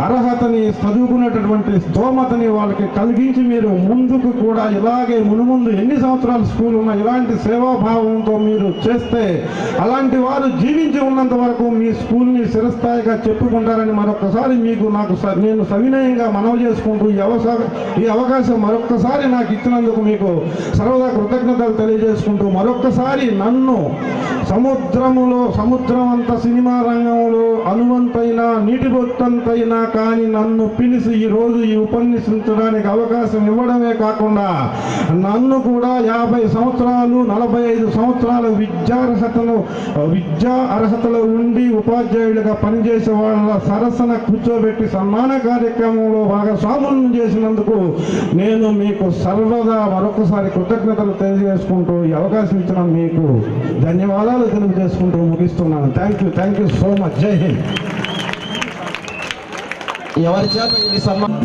Speaker 9: అర్హతని చదువుకునేటటువంటి స్తోమతని వాళ్ళకి కలిగించి మీరు ముందుకు కూడా ఇలాగే మునుముందు ఎన్ని సంవత్సరాలు స్కూల్ ఉన్నా ఇలాంటి సేవాభావంతో మీరు చేస్తే అలాంటి వారు జీవించి ఉన్నంత వరకు మీ స్కూల్ని చిరస్థాయిగా చెప్పుకుంటారని మరొకసారి మీకు నేను సవినయంగా మనవి చేసుకుంటూ ఈ అవకాశం మరొక్కసారి నాకు ఇచ్చినందుకు మీకు సర్వదా కృతజ్ఞతలు తెలియజేసుకుంటూ మరొక్కసారి నన్ను సముద్రం అంత సినిమా రంగంలో అనువంతైన నీటి బొట్టంతైనా కానీ నన్ను పిలిచి ఈరోజు ఈ ఉపన్యసించడానికి అవకాశం ఇవ్వడమే కాకుండా నన్ను కూడా 50 సంవత్సరాలు 45 సంవత్సరాల విద్యా అర్హతలు ఉండి ఉపాధ్యాయులుగా పనిచేసే వాళ్ళ సరసన కూర్చోబెట్టి సన్మాన కార్యక్రమంలో భాగస్వాములను చేసినందుకు నేను మీకు సర్వదా మరొకసారి కృతజ్ఞతలు తెలియజేసుకుంటూ ఈ అవకాశం ఇచ్చిన మీకు ధన్యవాదాలు తెలియజేసుకుంటూ ముగిస్తున్నాను. Thank you so much. జై హింద్.
Speaker 5: ఎవరి చేత ఇది సన్మానం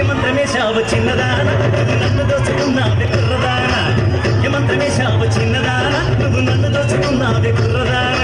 Speaker 10: మంత్రమేశావు చిన్నదాన నన్ను దోచుకున్నావే కుర్రదాన మంత్రమేశావు చిన్నదాన నువ్వు నన్ను దోచుకున్నావే కుర్రదాన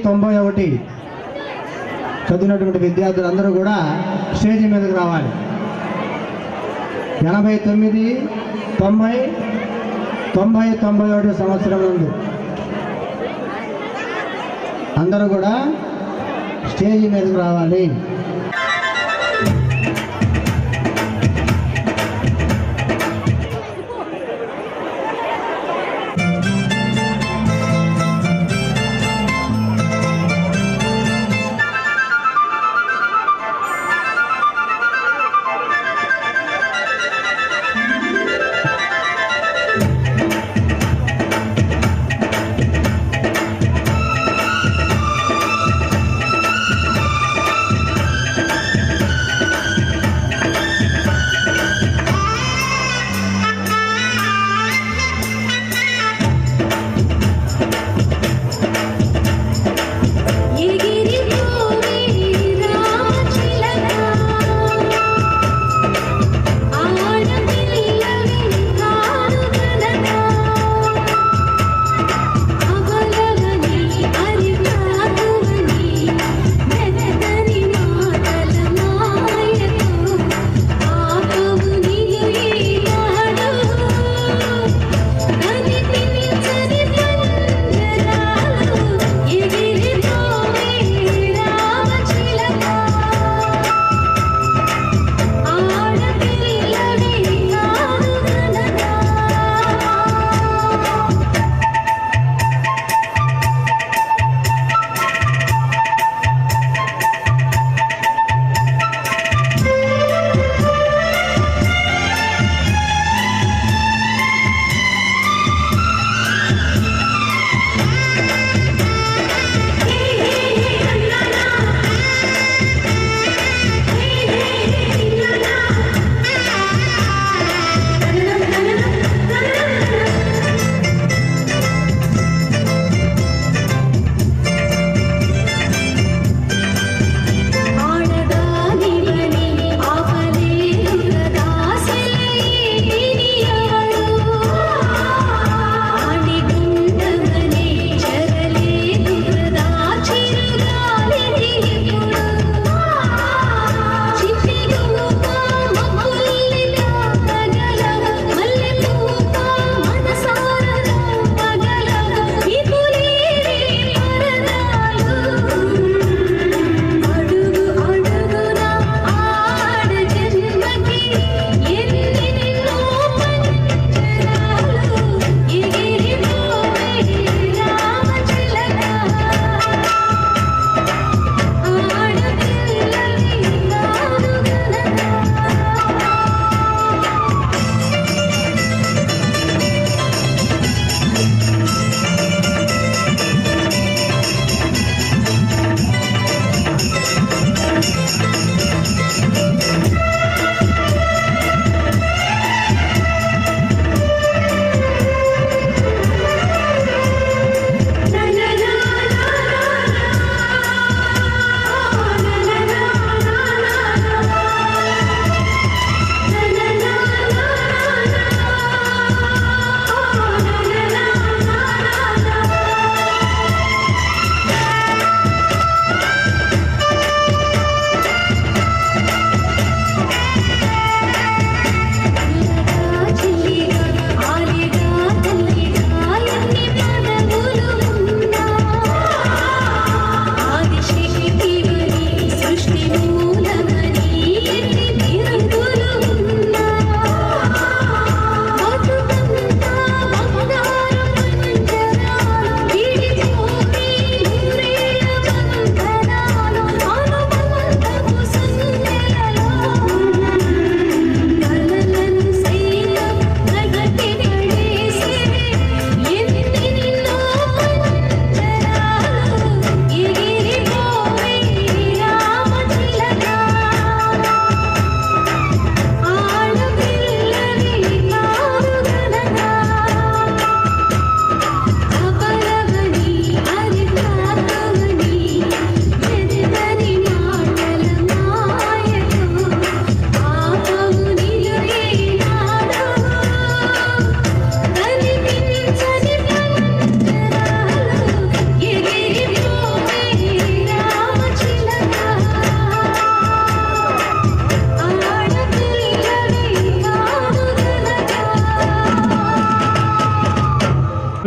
Speaker 5: 91 చదివినటువంటి విద్యార్థులందరూ కూడా స్టేజీ మీదకి రావాలి. 89, 90, 91 సంవత్సరం నుండి అందరూ కూడా స్టేజీ మీదకి రావాలి.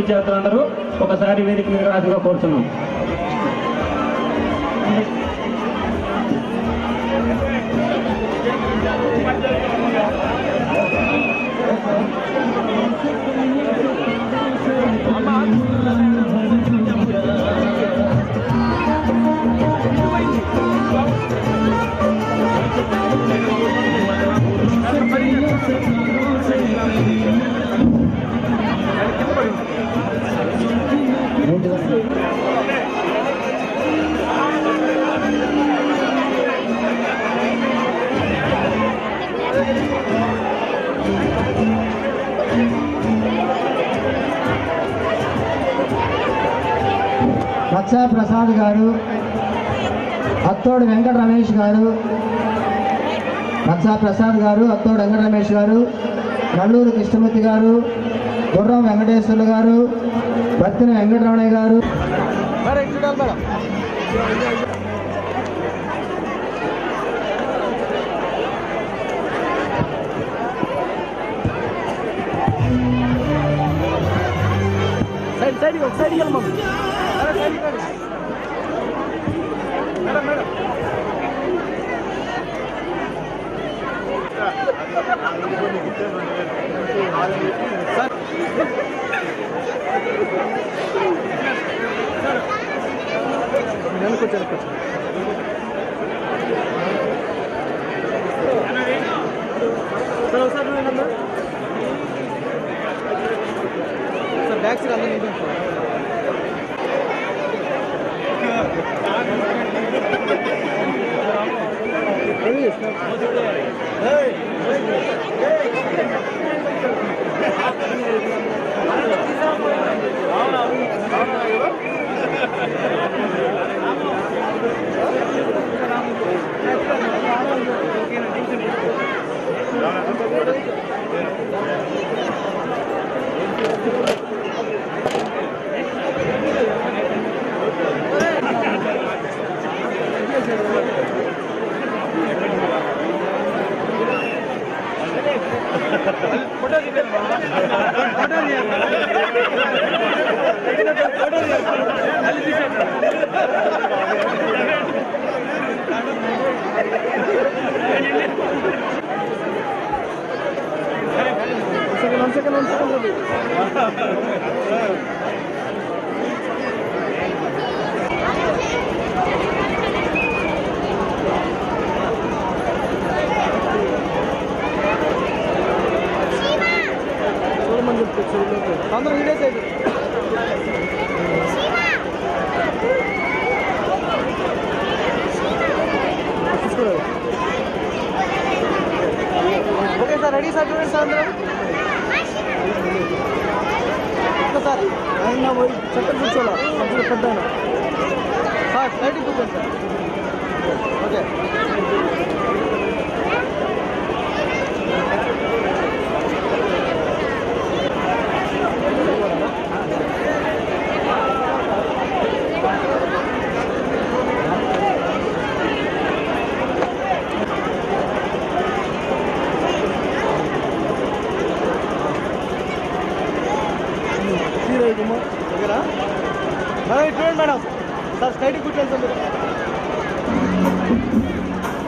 Speaker 11: విద్యార్థులందరూ ఒకసారి వేదిక మీద రాజుగా కోరుతున్నాం.
Speaker 2: లక్షా ప్రసాద్ గారు, అత్తోడు వెంకట రమేష్ గారు, లక్షా ప్రసాద్ గారు, అత్తోడు వెంకట రమేష్ గారు, నల్లూరు కృష్ణమూర్తి గారు, గుర్రం వెంకటేశ్వర్లు గారు, బత్తిన వెంకటరమణయ్య గారు.
Speaker 12: ఓకే సార్, రెడీ సార్, చూడండి సార్ అందరూ సార్. ఆయన పోయి చెట్టు కూర్చోలా మధ్యలో పెద్ద సార్, లైటింగ్ కూర్చోండి సార్. ఓకే చూడండి మేడం సార్, స్ట్రైట్ కూర్చోండి సార్.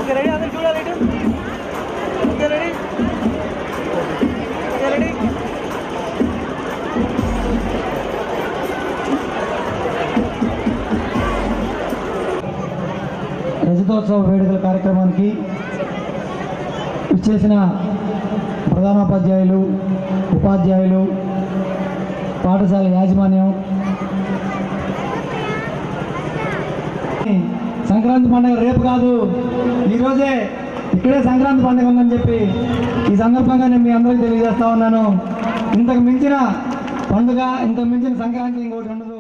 Speaker 12: ఓకే రెడీ, అందరు చూడాలి. Okay ready, okay ready.
Speaker 2: రజతోత్సవ వేడుకల కార్యక్రమానికి ఇచ్చేసిన ప్రధానోపాధ్యాయులు, ఉపాధ్యాయులు, పాఠశాల యాజమాన్యం, సంక్రాంతి పండుగ రేపు కాదు, ఈరోజే ఇక్కడే సంక్రాంతి పండుగ ఉందని చెప్పి ఈ సందర్భంగా నేను మీ అందరికీ తెలియజేస్తా ఉన్నాను. ఇంతకు మించిన పండుగ, ఇంతకు మించిన సంక్రాంతి ఇంకోటి ఉండదు.